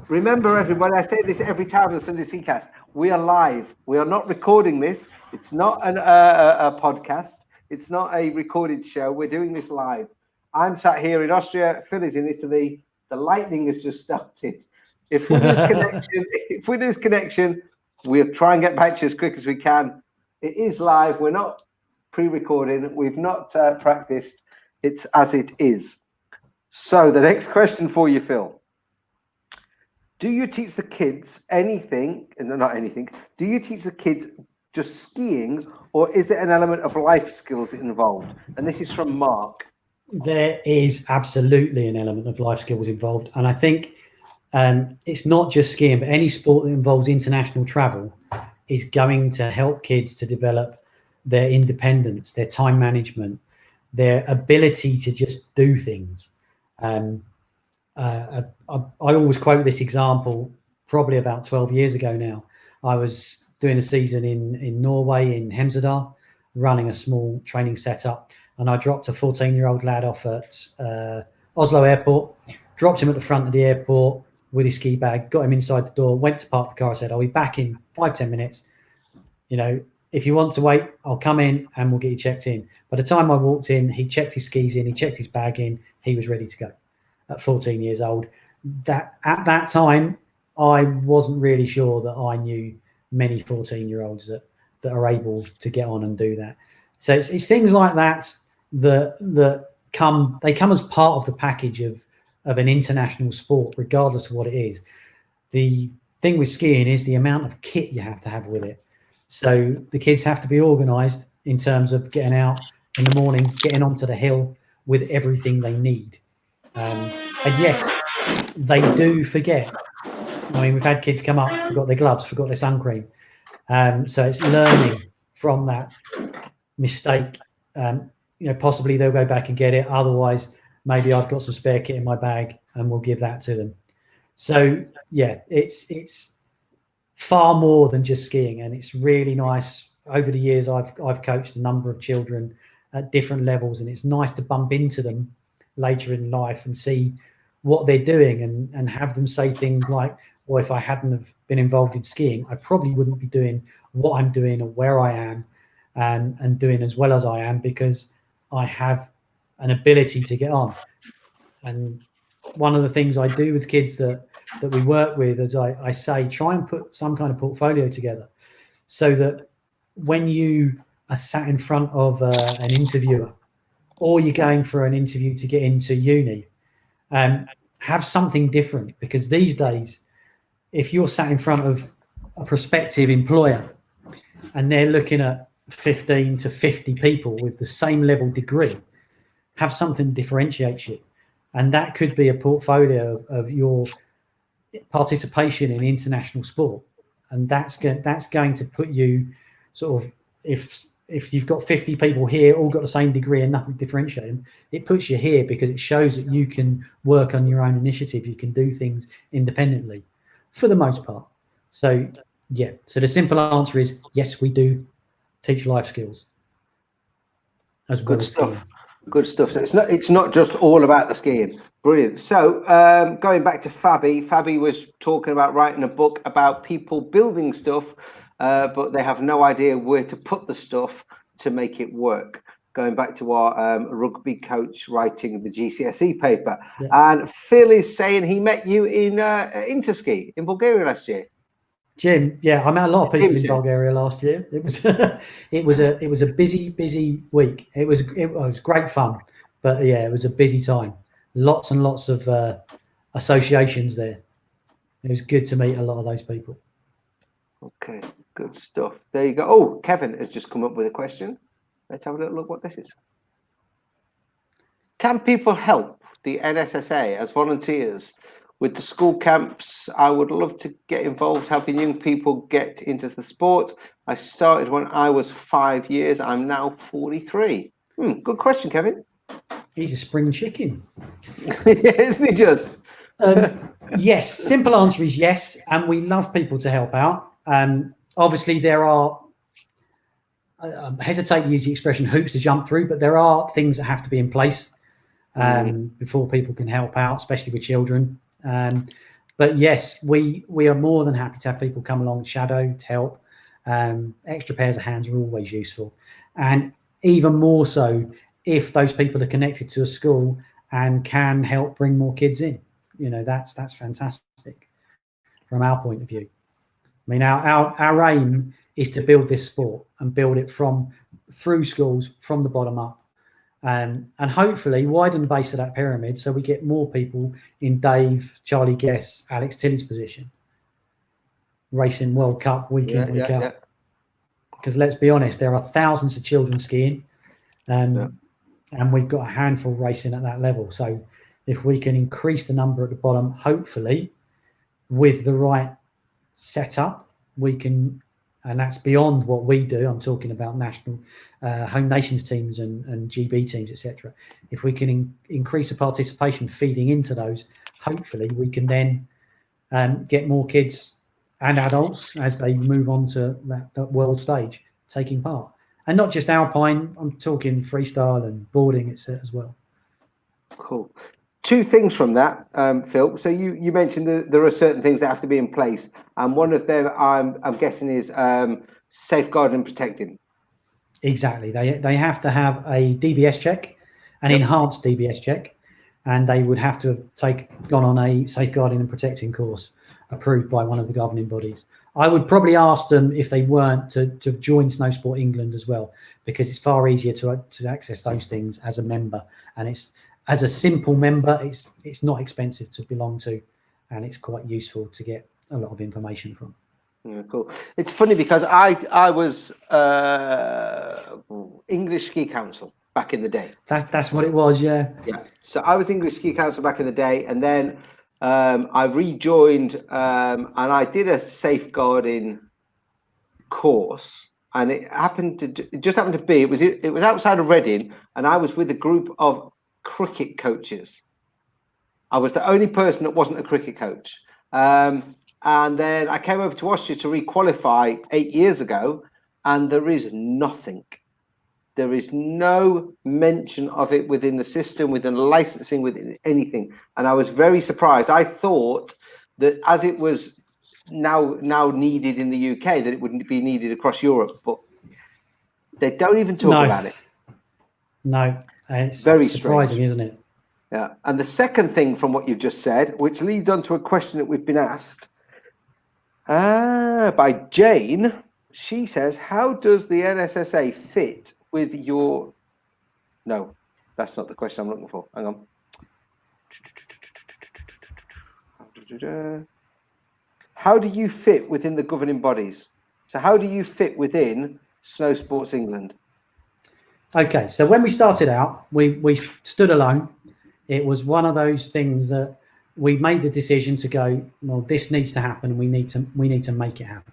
Remember, everybody, I say this every time on the Sunday SkiCast, we are live. We are not recording this. It's not a podcast. It's not a recorded show. We're doing this live. I'm sat here in Austria. Phil is in Italy. The lightning has just started. If we lose connection, we'll try and get back to you as quick as we can. It is live. We're not pre-recording. We've not practiced. It's as it is. So the next question for you, Phil. Do you teach the kids anything, not anything, do you teach the kids just skiing, or is there an element of life skills involved? And this is from Mark. There is absolutely an element of life skills involved. And I think it's not just skiing, but any sport that involves international travel is going to help kids to develop their independence, their time management, their ability to just do things. I always quote this example, probably about 12 years ago now. I was doing a season in Norway, in Hemsedal, running a small training setup, and I dropped a 14-year-old lad off at Oslo Airport, dropped him at the front of the airport with his ski bag, got him inside the door, went to park the car. I said, I'll be back in 5-10 minutes. You know, if you want to wait, I'll come in and we'll get you checked in. By the time I walked in, he checked his skis in, he checked his bag in, he was ready to go at 14 years old. That at that time, I wasn't really sure that I knew many 14-year-olds that are able to get on and do that. So it's things like that that come as part of the package of an international sport, regardless of what it is. The thing with skiing is the amount of kit you have to have with it. So the kids have to be organised in terms of getting out in the morning, getting onto the hill with everything they need. And yes, they do forget. I mean, we've had kids come up, forgot their gloves, forgot their sun cream. So it's learning from that mistake. Possibly they'll go back and get it. Otherwise, maybe I've got some spare kit in my bag and we'll give that to them. So yeah, it's far more than just skiing, and it's really nice. Over the years, I've coached a number of children at different levels, and it's nice to bump into them later in life and see what they're doing and have them say things like, well, if I hadn't have been involved in skiing, I probably wouldn't be doing what I'm doing or where I am and doing as well as I am, because I have an ability to get on. And one of the things I do with kids that we work with, as I say, try and put some kind of portfolio together so that when you are sat in front of an interviewer, or you're going for an interview to get into uni, have something different. Because these days, if you're sat in front of a prospective employer and they're looking at 15 to 50 people with the same level degree, have something that differentiates you. And that could be a portfolio of your participation in international sport. and that's going to put you sort of, if you've got 50 people here all got the same degree and nothing differentiating, it puts you here because it shows that you can work on your own initiative, you can do things independently for the most part. So yeah, so the simple answer is yes, we do teach life skills as well as skiing. Good stuff. So it's not just all about the skiing. Brilliant. So going back to Fabi was talking about writing a book about people building stuff, but they have no idea where to put the stuff to make it work. Going back to our rugby coach writing the GCSE paper. Yeah. And Phil is saying he met you in Interski in Bulgaria last year. Jim, yeah, I met a lot of people in Bulgaria last year. It was it was a busy week. It was great fun, but yeah, it was a busy time. Lots and lots of associations there. It was good to meet a lot of those people. Okay, good stuff. There you go. Oh, Kevin has just come up with a question. Let's have a little look what this is. Can people help the NSSA as volunteers with the school camps? I would love to get involved helping young people get into the sport. I started when I was 5 years. I'm now 43. Good question, Kevin. He's a spring chicken. Isn't he just? Yes, simple answer is yes, and we love people to help out. Obviously, there are, I hesitate to use the expression hoops to jump through, but there are things that have to be in place before people can help out, especially with children. But yes, we are more than happy to have people come along, shadow, to help. Extra pairs of hands are always useful, and even more so if those people are connected to a school and can help bring more kids in. You know, that's fantastic from our point of view. I mean, our aim is to build this sport and build it through schools from the bottom up, and hopefully widen the base of that pyramid so we get more people in Dave, Charlie Guess, Alex Tilley's position, racing World Cup week in, week out. Because let's be honest, there are thousands of children skiing, and we've got a handful racing at that level. So if we can increase the number at the bottom, hopefully with the right setup, we can, and that's beyond what we do. I'm talking about national home nations teams and GB teams, etc. If we can increase the participation feeding into those, hopefully we can then get more kids and adults as they move on to that world stage taking part. And not just alpine, I'm talking freestyle and boarding, etc. as well. Cool. Two things from that, Phil. So you mentioned that there are certain things that have to be in place, and one of them I'm guessing is safeguarding and protecting. Exactly. They have to have a DBS check, an enhanced DBS check, and they would have to have gone on a safeguarding and protecting course approved by one of the governing bodies. I would probably ask them if they weren't to join Snowsport England as well, because it's far easier to access those things as a member, and it's as a simple member, it's not expensive to belong to, and it's quite useful to get a lot of information from. Yeah, cool. It's funny because I was English Ski Council back in the day. That's what it was, yeah. Yeah. So I was English Ski Council back in the day, and then I rejoined and I did a safeguarding course, and it just happened to be it was outside of Reading, and I was with a group of cricket coaches. I was the only person that wasn't a cricket coach. And then I came over to Austria to requalify 8 years ago, and there is nothing. There is no mention of it within the system, within licensing, within anything. And I was very surprised. I thought that as it was now needed in the UK, that it wouldn't be needed across Europe, but they don't even talk about it. No. It's very surprising, strange, isn't it? Yeah. And the second thing from what you've just said, which leads on to a question that we've been asked by Jane. She says, how does the NSSA fit with your... No, that's not the question I'm looking for. Hang on. How do you fit within the governing bodies? So how do you fit within Snowsports England? Okay, so when we started out, we stood alone. It was one of those things that we made the decision to go, well, this needs to happen. We need to make it happen.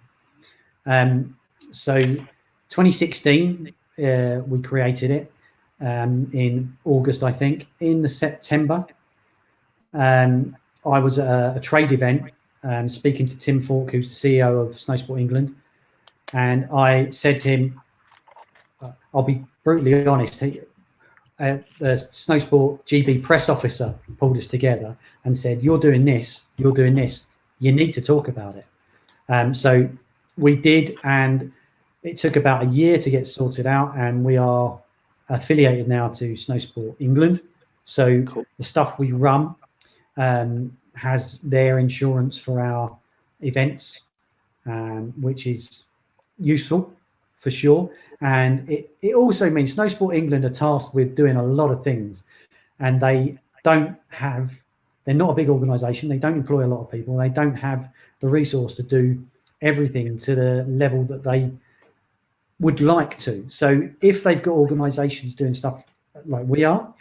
So 2016, we created it in August, I think. In the September, I was at a trade event speaking to Tim Falk, who's the CEO of Snowsport England. And I said to him, I'll be brutally honest, the Snowsport GB press officer pulled us together and said, you're doing this, you need to talk about it. So we did, and it took about a year to get sorted out, and we are affiliated now to Snowsport England. So cool. The stuff we run has their insurance for our events, which is useful for sure. And it also means Snowsport England are tasked with doing a lot of things, and they're not a big organisation. They don't employ a lot of people. They don't have the resource to do everything to the level that they would like to. So if they've got organisations doing stuff like we are,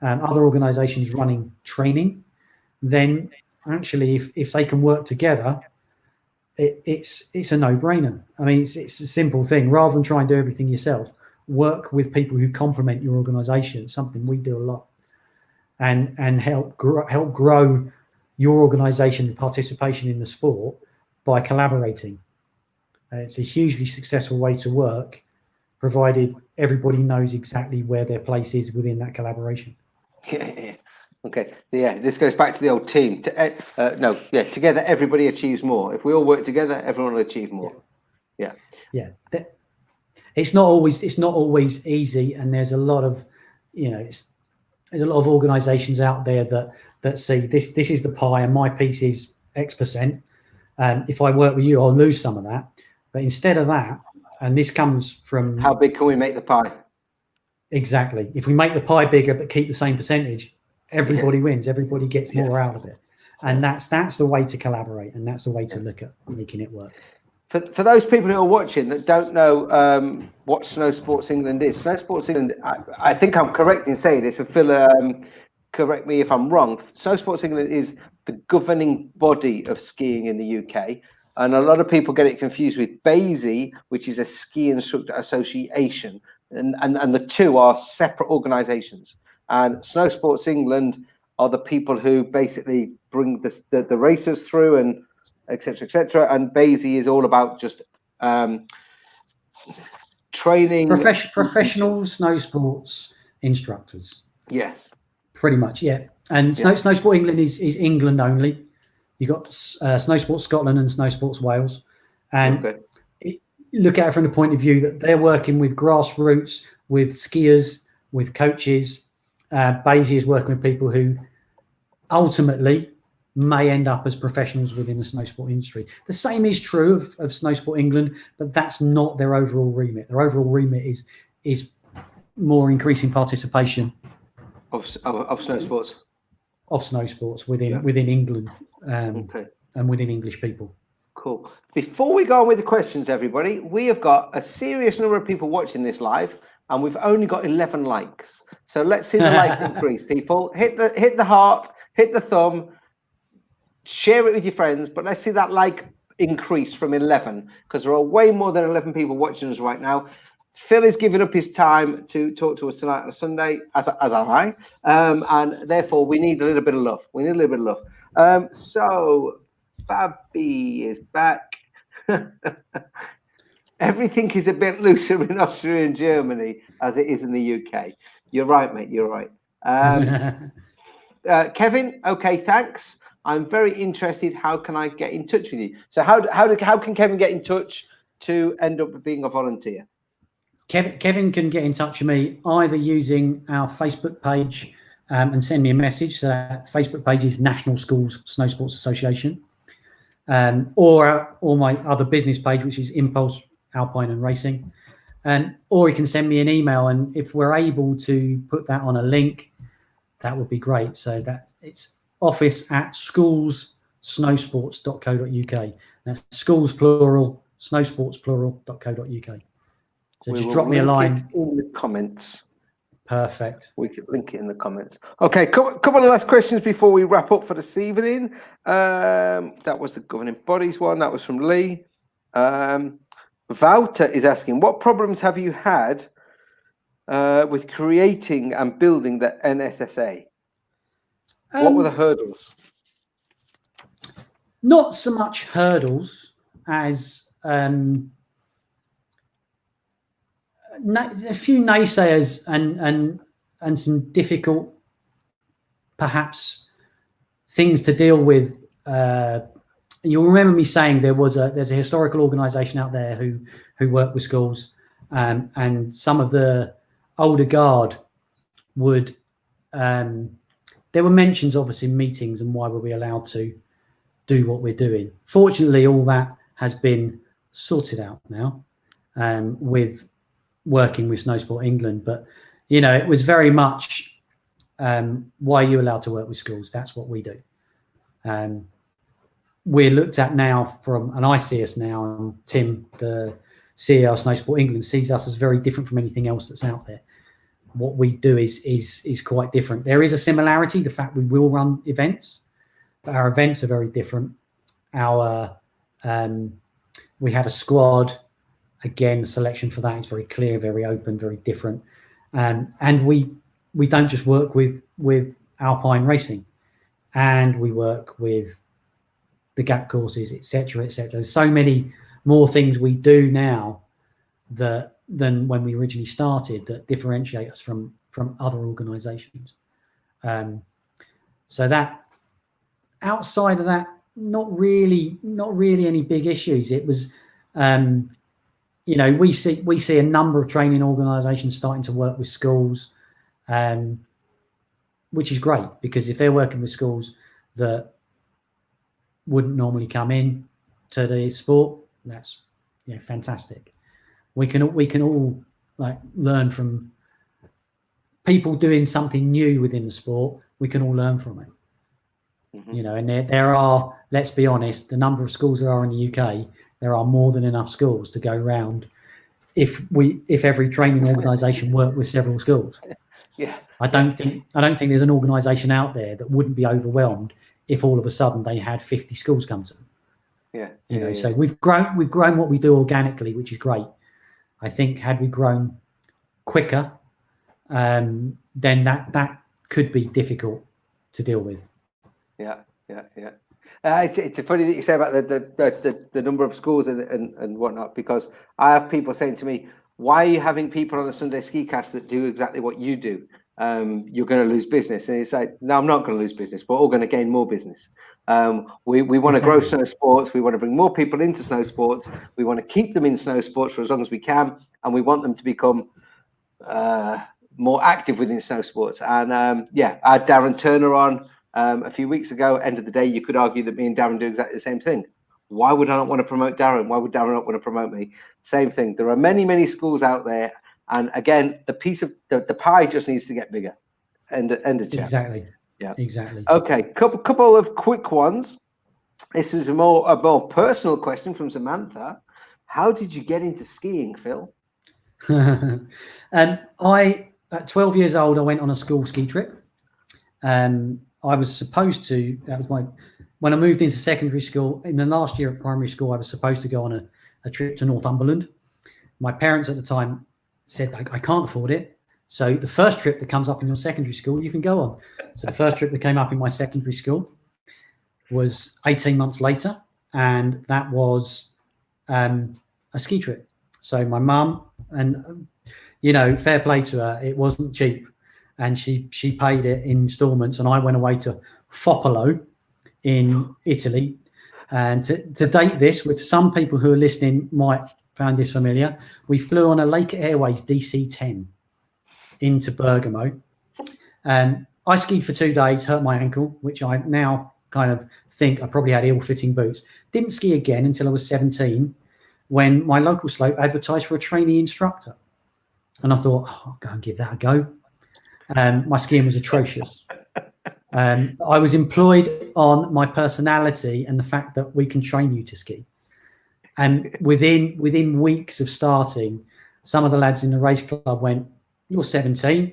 other organisations running training, then actually if they can work together, it's a no-brainer. I mean, it's a simple thing. Rather than try and do everything yourself, work with people who complement your organisation. It's something we do a lot, and help grow your organisation participation in the sport by collaborating. It's a hugely successful way to work, provided everybody knows exactly where their place is within that collaboration. Yeah. Okay. Yeah. This goes back to the old team. Together everybody achieves more. If we all work together, everyone will achieve more. Yeah. It's not always easy, and there's a lot of, there's a lot of organisations out there that see this is the pie, and my piece is X%. If I work with you, I'll lose some of that. But instead of that, and this comes from how big can we make the pie? Exactly. If we make the pie bigger but keep the same percentage, everybody wins. Everybody gets more out of it, and that's the way to collaborate, and that's the way to look at making it work. For those people who are watching that don't know what Snowsports England is, Snowsports England, I think I'm correct in saying this, and Phil, correct me if I'm wrong. Snowsports England is the governing body of skiing in the UK. And a lot of people get it confused with BASI, which is a ski instructor association. And the two are separate organisations. And Snowsports England are the people who basically bring the racers through, and et cetera, and BASI is all about just training professional snow sports instructors. Yes, pretty much, yeah. And Snowsport England is England only. You've got Snowsports Scotland and Snowsports Wales, and look at it from the point of view that they're working with grassroots, with skiers, with coaches. BASI is working with people who ultimately may end up as professionals within the snowsport industry. The same is true of Snowsport England, but that's not their overall remit. Their overall remit is more increasing participation of snowsports. Of snowsports within England and within English people. Cool. Before we go on with the questions, everybody, we have got a serious number of people watching this live, and we've only got 11 likes. So let's see the likes increase. People, hit the heart, hit the thumb, share it with your friends, but let's see that like increase from 11, because there are way more than 11 people watching us right now. Phil is giving up his time to talk to us tonight on a Sunday, as am I, and therefore we need a little bit of love. So Babby is back. Everything is a bit looser in Austria and Germany as it is in the UK. You're right, mate. You're right. Kevin, okay, thanks. I'm very interested. How can I get in touch with you? So how can Kevin get in touch to end up being a volunteer? Kevin can get in touch with me either using our Facebook page and send me a message. So that Facebook page is National Schools Snowsports Association, or my other business page, which is Impulse Alpine and Racing, or you can send me an email, and if we're able to put that on a link, that would be great. So that it's office@schoolssnowsports.co.uk. That's schools plural, snowsports plural.co.uk. So just drop me a line in the comments. Perfect. We could link it in the comments. Okay, couple of last questions before we wrap up for this evening. That was the governing bodies one. That was from Lee. Wouter is asking, what problems have you had with creating and building the NSSA? What were the hurdles? Not so much hurdles as a few naysayers and some difficult, perhaps, things to deal with. You'll remember me saying there's a historical organisation out there who work with schools, and some of the older guard would. There were mentions, obviously, in meetings and why were we allowed to do what we're doing. Fortunately, all that has been sorted out now with working with Snowsport England. But, it was very much, why are you allowed to work with schools? That's what we do. We're looked at now and I see us now, and Tim, the CEO of Snowsport England, sees us as very different from anything else that's out there. What we do is quite different. There is a similarity, the fact we will run events, but our events are very different. We have a squad. Again, the selection for that is very clear, very open, very different. And we don't just work with Alpine racing, and we work with the gap courses, etc., etc. There's so many more things we do now than when we originally started that differentiate us from other organisations. So that, outside of that, not really any big issues. It was, we see a number of training organisations starting to work with schools, which is great, because if they're working with schools that wouldn't normally come in to the sport, that's fantastic. We can all learn from people doing something new within the sport. We can all learn from it. Mm-hmm. And there are, let's be honest, the number of schools there are in the UK, there are more than enough schools to go round if every training organisation worked with several schools. Yeah. I don't think there's an organisation out there that wouldn't be overwhelmed if all of a sudden they had 50 schools come to them. Yeah. So we've grown what we do organically, which is great. I think had we grown quicker, then that could be difficult to deal with. Yeah. It's funny that you say about the number of schools and whatnot, because I have people saying to me, why are you having people on the Sunday Ski Cast that do exactly what you do? You're going to lose business. And it's like, no, I'm not going to lose business. We're all going to gain more business. We want to grow snow sports. We want to bring more people into snow sports. We want to keep them in snow sports for as long as we can. And we want them to become more active within snow sports. And I had Darren Turner on a few weeks ago. End of the day, you could argue that me and Darren do exactly the same thing. Why would I not want to promote Darren? Why would Darren not want to promote me? Same thing. There are many, many schools out there. And again, the piece of the pie just needs to get bigger. End of chat. Exactly. Yeah. Exactly. Okay. Couple of quick ones. This is a more personal question from Samantha. How did you get into skiing, Phil? I, at 12 years old, I went on a school ski trip. I was supposed to. When I moved into secondary school, in the last year at primary school, I was supposed to go on a trip to Northumberland. My parents at the time said, I can't afford it. So the first trip that comes up in your secondary school, you can go on. So the first trip that came up in my secondary school was 18 months later. And that was a ski trip. So my mum, and, fair play to her, it wasn't cheap. And she paid it in installments. And I went away to Foppolo in Italy. And to date this, with some people who are listening might find this familiar, we flew on a Lake Airways DC-10 into Bergamo. I skied for 2 days, hurt my ankle, which I now kind of think I probably had ill-fitting boots. Didn't ski again until I was 17, when my local slope advertised for a trainee instructor. And I thought, I'll go and give that a go. My skiing was atrocious. I was employed on my personality and the fact that we can train you to ski. And within weeks of starting, some of the lads in the race club went, you're 17,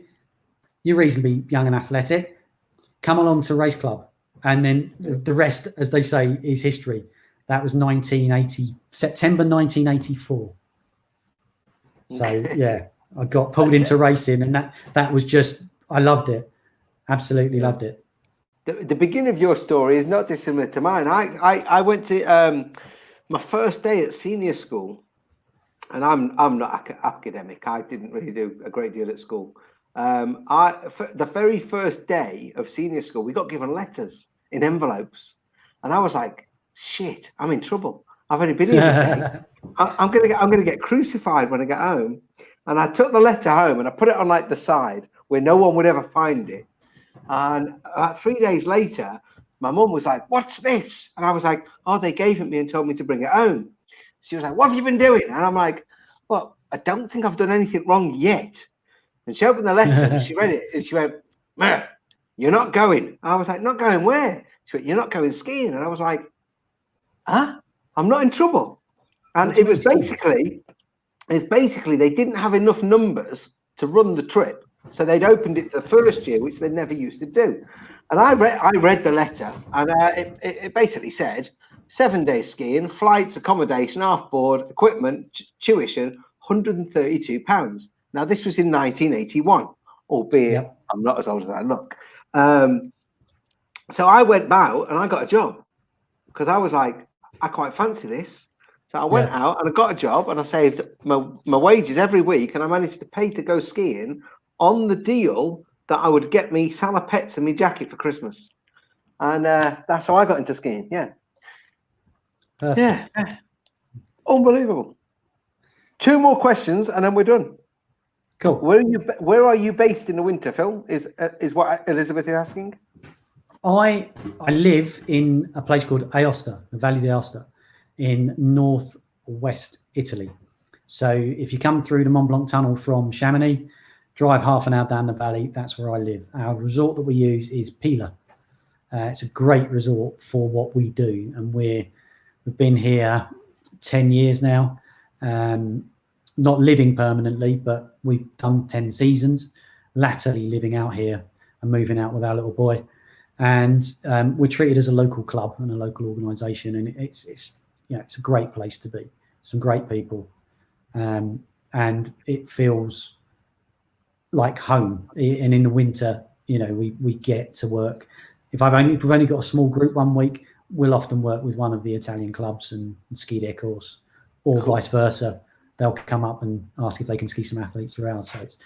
you're reasonably young and athletic, come along to race club. And then the rest, as they say, is history. That was September 1984. So yeah, I got pulled into racing, and that was just, I loved it. Absolutely loved it. The beginning of your story is not dissimilar to mine. I went to my first day at senior school, and I'm not academic. I didn't really do a great deal at school. The very first day of senior school, we got given letters in envelopes, and I was like, "Shit, I'm in trouble. I've only been here a day. I'm gonna get crucified when I get home." And I took the letter home and I put it on like the side where no one would ever find it. And about 3 days later, my mum was like, "What's this?" And I was like, "Oh, they gave it me and told me to bring it home." She was like, "What have you been doing?" And I'm like, "Well, I don't think I've done anything wrong yet." And she opened the letter and she read it and she went, "Meh, you're not going." And I was like, "Not going where?" She went, "You're not going skiing." And I was like, "Huh? I'm not in trouble." And it was basically they didn't have enough numbers to run the trip. So they'd opened it the first year, which they never used to do. And I read the letter, and it basically said 7 days skiing, flights, accommodation, half board, equipment, tuition, £132. Now this was in 1981, albeit I'm not as old as I look. So I went out and I got a job because I was like, I quite fancy this. So I went out and I got a job and I saved my wages every week, and I managed to pay to go skiing on the deal that I would get me salopettes and me jacket for Christmas. And that's how I got into skiing. Yeah. Yeah. Unbelievable. 2 more questions and then we're done. Cool. Where are you based in the winter, Phil? Is what Elizabeth is asking? I live in a place called Aosta, the Valle d'Aosta, in northwest Italy. So if you come through the Mont Blanc tunnel from Chamonix, drive half an hour down the valley, that's where I live. Our resort that we use is Pila. It's a great resort for what we do, and we've been here 10 years now. Not living permanently, but we've done 10 seasons, latterly living out here and moving out with our little boy. And we're treated as a local club and a local organisation, and it's a great place to be. Some great people, and it feels like home. And in the winter, we get to work. If we've only got a small group one week, we'll often work with one of the Italian clubs and ski their course, or vice versa. They'll come up and ask if they can ski some athletes through ours. So it's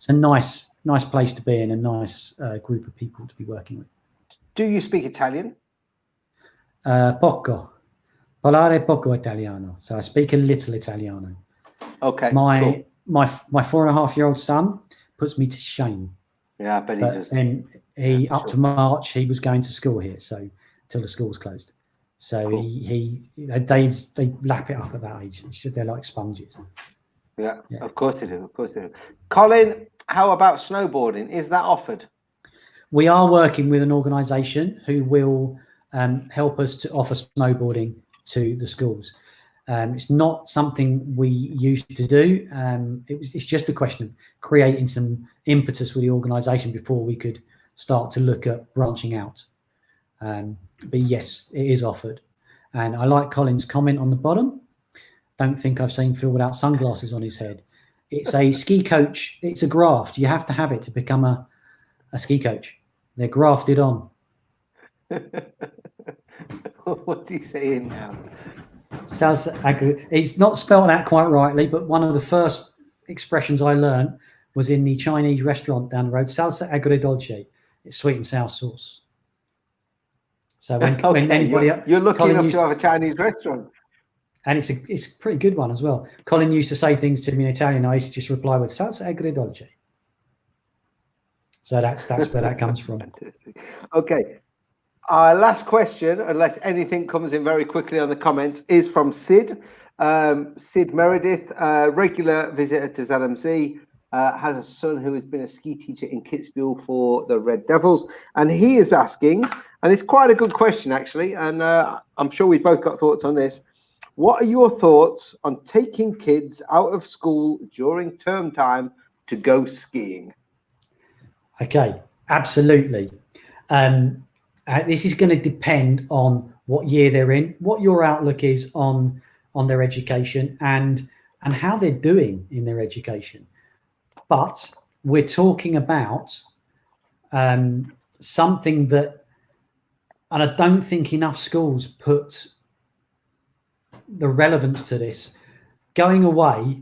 a nice place to be in, a nice group of people to be working with. Do you speak Italian? Poco. Parlare poco Italiano. So I speak a little Italiano. Okay. My 4.5-year-old son puts me to shame. Yeah, I bet he does. Then up to March, he was going to school here, so till the school's closed. So they lap it up at that age. They're like sponges. Yeah, of course they do. Colin, how about snowboarding? Is that offered? We are working with an organisation who will help us to offer snowboarding to the schools. It's not something we used to do. It's just a question of creating some impetus with the organisation before we could start to look at branching out. But yes, it is offered. And I like Colin's comment on the bottom. Don't think I've seen Phil without sunglasses on his head. It's a ski coach. It's a graft. You have to have it to become a ski coach. They're grafted on. What's he saying now? Salsa agri. It's not spelled out quite rightly, but one of the first expressions I learned was in the Chinese restaurant down the road. Salsa agridolce. It's sweet and sour sauce. So when anybody you're lucky enough to have a Chinese restaurant, and it's a pretty good one as well. Colin used to say things to me in Italian. I used to just reply with salsa agridolce. So that's where that comes from. Fantastic. Okay. Our last question, unless anything comes in very quickly on the comments, is from Sid. Sid Meredith, regular visitor to ZMC, has a son who has been a ski teacher in Kitzbühel for the Red Devils. And he is asking, and it's quite a good question, actually, and I'm sure we've both got thoughts on this. What are your thoughts on taking kids out of school during term time to go skiing? Okay, absolutely. This is going to depend on what year they're in, what your outlook is on their education, and and how they're doing in their education. But we're talking about something that, and I don't think enough schools put the relevance to this. Going away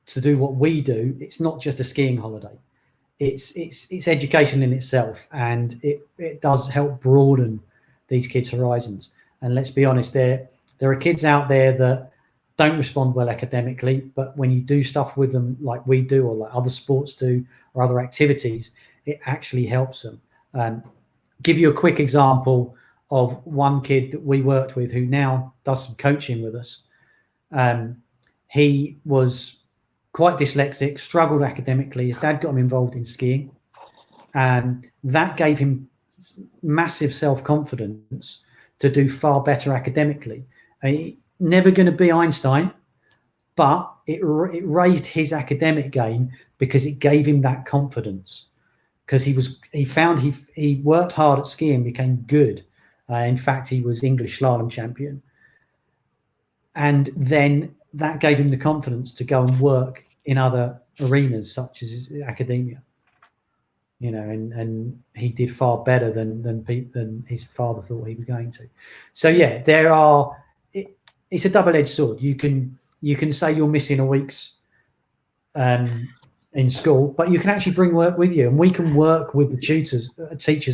to do what we do, it's not just a skiing holiday. It's education in itself, and it does help broaden these kids' horizons. And let's be honest, there are kids out there that don't respond well academically, but when you do stuff with them like we do, or like other sports do, or other activities, it actually helps them. Give you a quick example of one kid that we worked with who now does some coaching with us. He was quite dyslexic, struggled academically. His dad got him involved in skiing, and that gave him massive self-confidence to do far better academically. Never going to be Einstein, but it raised his academic game because it gave him that confidence. Because he found he worked hard at skiing, became good. In fact, he was English slalom champion, and then that gave him the confidence to go and work in other arenas such as academia. You know, and he did far better than his father thought he was going to. So yeah, it's a double-edged sword. You can say you're missing a week's in school, but you can actually bring work with you, and we can work with the teachers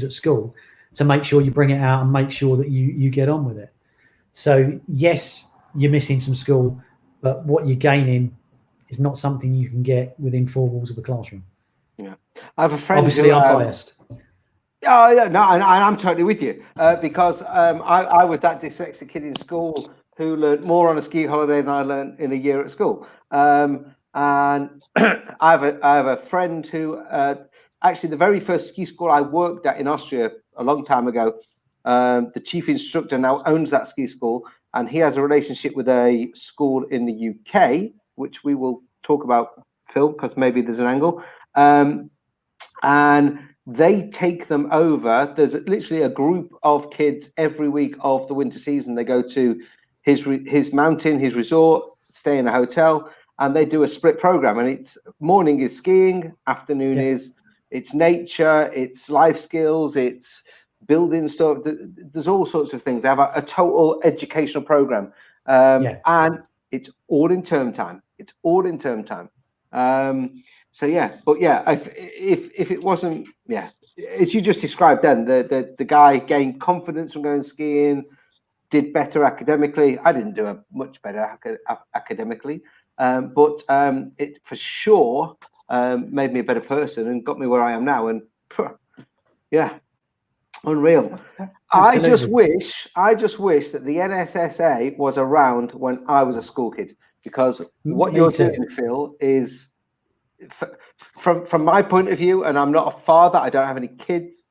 at school to make sure you bring it out and make sure that you get on with it. So yes, you're missing some school, but what you're gaining is not something you can get within four walls of a classroom. Yeah, I have a friend. Obviously, I'm biased. Oh yeah, no, and I'm totally with you because I was that dyslexic kid in school who learned more on a ski holiday than I learned in a year at school. And I have a friend who actually the very first ski school I worked at in Austria a long time ago. The chief instructor now owns that ski school, and he has a relationship with a school in the UK, which we will talk about, Phil, because maybe there's an angle. And they take them over. There's literally a group of kids every week of the winter season. They go to his mountain, his resort, stay in a hotel, and they do a split program. And it's morning is skiing, afternoon is it's nature, it's life skills, it's building stuff. There's all sorts of things. They have a total educational program, and it's all in term time. It's all in term time. So yeah, but yeah, if it wasn't, as you just described, then the guy gained confidence from going skiing, did better academically. I didn't do much better academically, but it for sure made me a better person and got me where I am now. And yeah, unreal. Absolutely. I just wish that the NSSA was around when I was a school kid, because what you're doing, Phil, is from my point of view, and I'm not a father, I don't have any kids.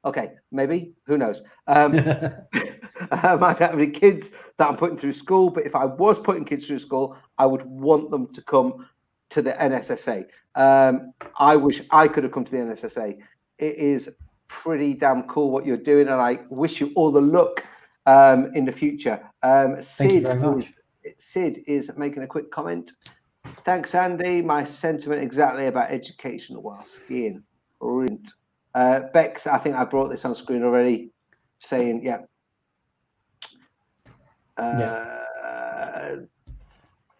Okay, maybe, who knows? I don't have any kids that I'm putting through school, but if I was putting kids through school, I would want them to come to the NSSA. I wish I could have come to the NSSA. It is pretty damn cool what you're doing, and I wish you all the luck in the future. Thank you very much. Sid is making a quick comment. Thanks, Andy. My sentiment exactly about education while skiing. Brilliant. Bex, I think I brought this on screen already, saying,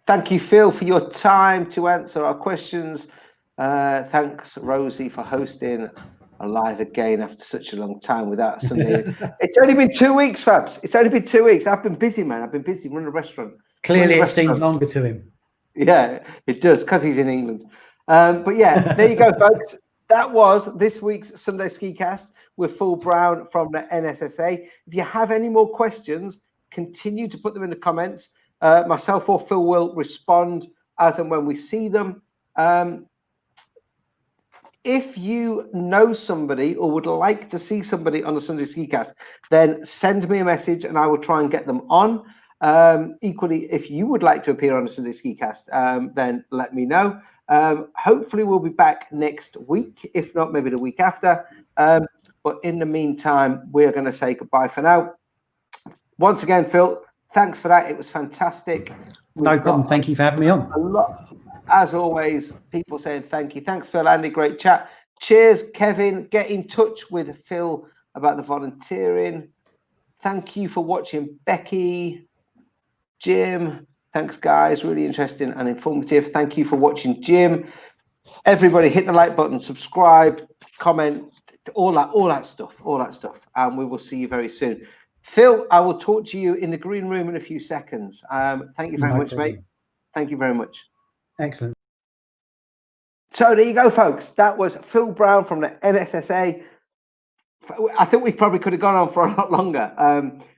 thank you, Phil, for your time to answer our questions. Thanks, Rosie, for hosting a live again after such a long time without Sunday. It's only been 2 weeks, Fabs. It's only been 2 weeks. I've been busy, man. I've been busy running a restaurant. Clearly, it seems longer to him. Yeah, it does, because he's in England. But yeah, there you go, folks. That was this week's Sunday Ski Cast with Phil Brown from the NSSA. If you have any more questions, continue to put them in the comments. Myself or Phil will respond as and when we see them. If you know somebody or would like to see somebody on the Sunday Ski Cast, then send me a message and I will try and get them on. Equally, if you would like to appear on the Sunday Ski Cast, then let me know. Hopefully we'll be back next week, if not maybe the week after. But in the meantime, we're going to say goodbye for now. Once again, Phil, thanks for that. It was fantastic. No problem. Thank you for having me on. A lot, as always, people saying thank you. Thanks, Phil, Andy. Great chat. Cheers, Kevin. Get in touch with Phil about the volunteering. Thank you for watching, Becky, Jim. Thanks, guys. Really interesting and informative. Thank you for watching, Jim. Everybody, hit the like button, subscribe, comment, all that stuff. And we will see you very soon. Phil, I will talk to you in the green room in a few seconds. Thank you very much, mate. Thank you very much. Excellent. So there you go, folks. That was Phil Brown from the NSSA. I think we probably could have gone on for a lot longer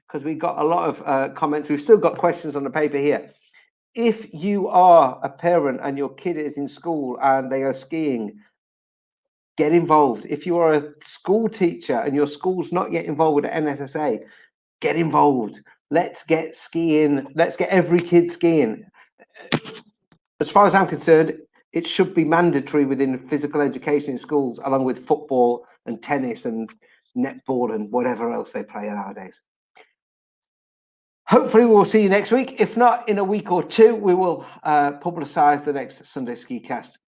because we got a lot of comments. We've still got questions on the paper here. If you are a parent and your kid is in school and they are skiing, get involved. If you are a school teacher and your school's not yet involved with the NSSA, get involved. Let's get skiing. Let's get every kid skiing. As far as I'm concerned, it should be mandatory within physical education in schools, along with football and tennis and netball and whatever else they play nowadays. Hopefully we'll see you next week. If not, in a week or two, we will publicise the next Sunday Ski Cast.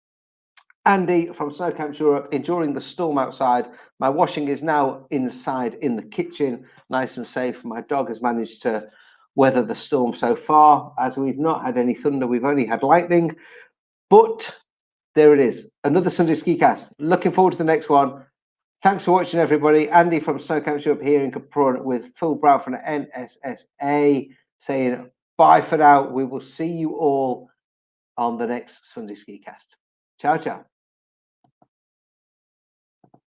Andy from Snow Camps Europe, enduring the storm outside. My washing is now inside in the kitchen, nice and safe. My dog has managed to weather the storm so far, as we've not had any thunder, we've only had lightning. But there it is, another Sunday Ski Cast. Looking forward to the next one. Thanks for watching, everybody. Andy from Snow Camps Europe here in Capron with Phil Brown from the NSSA saying bye for now. We will see you all on the next Sunday Ski Cast. Ciao, ciao.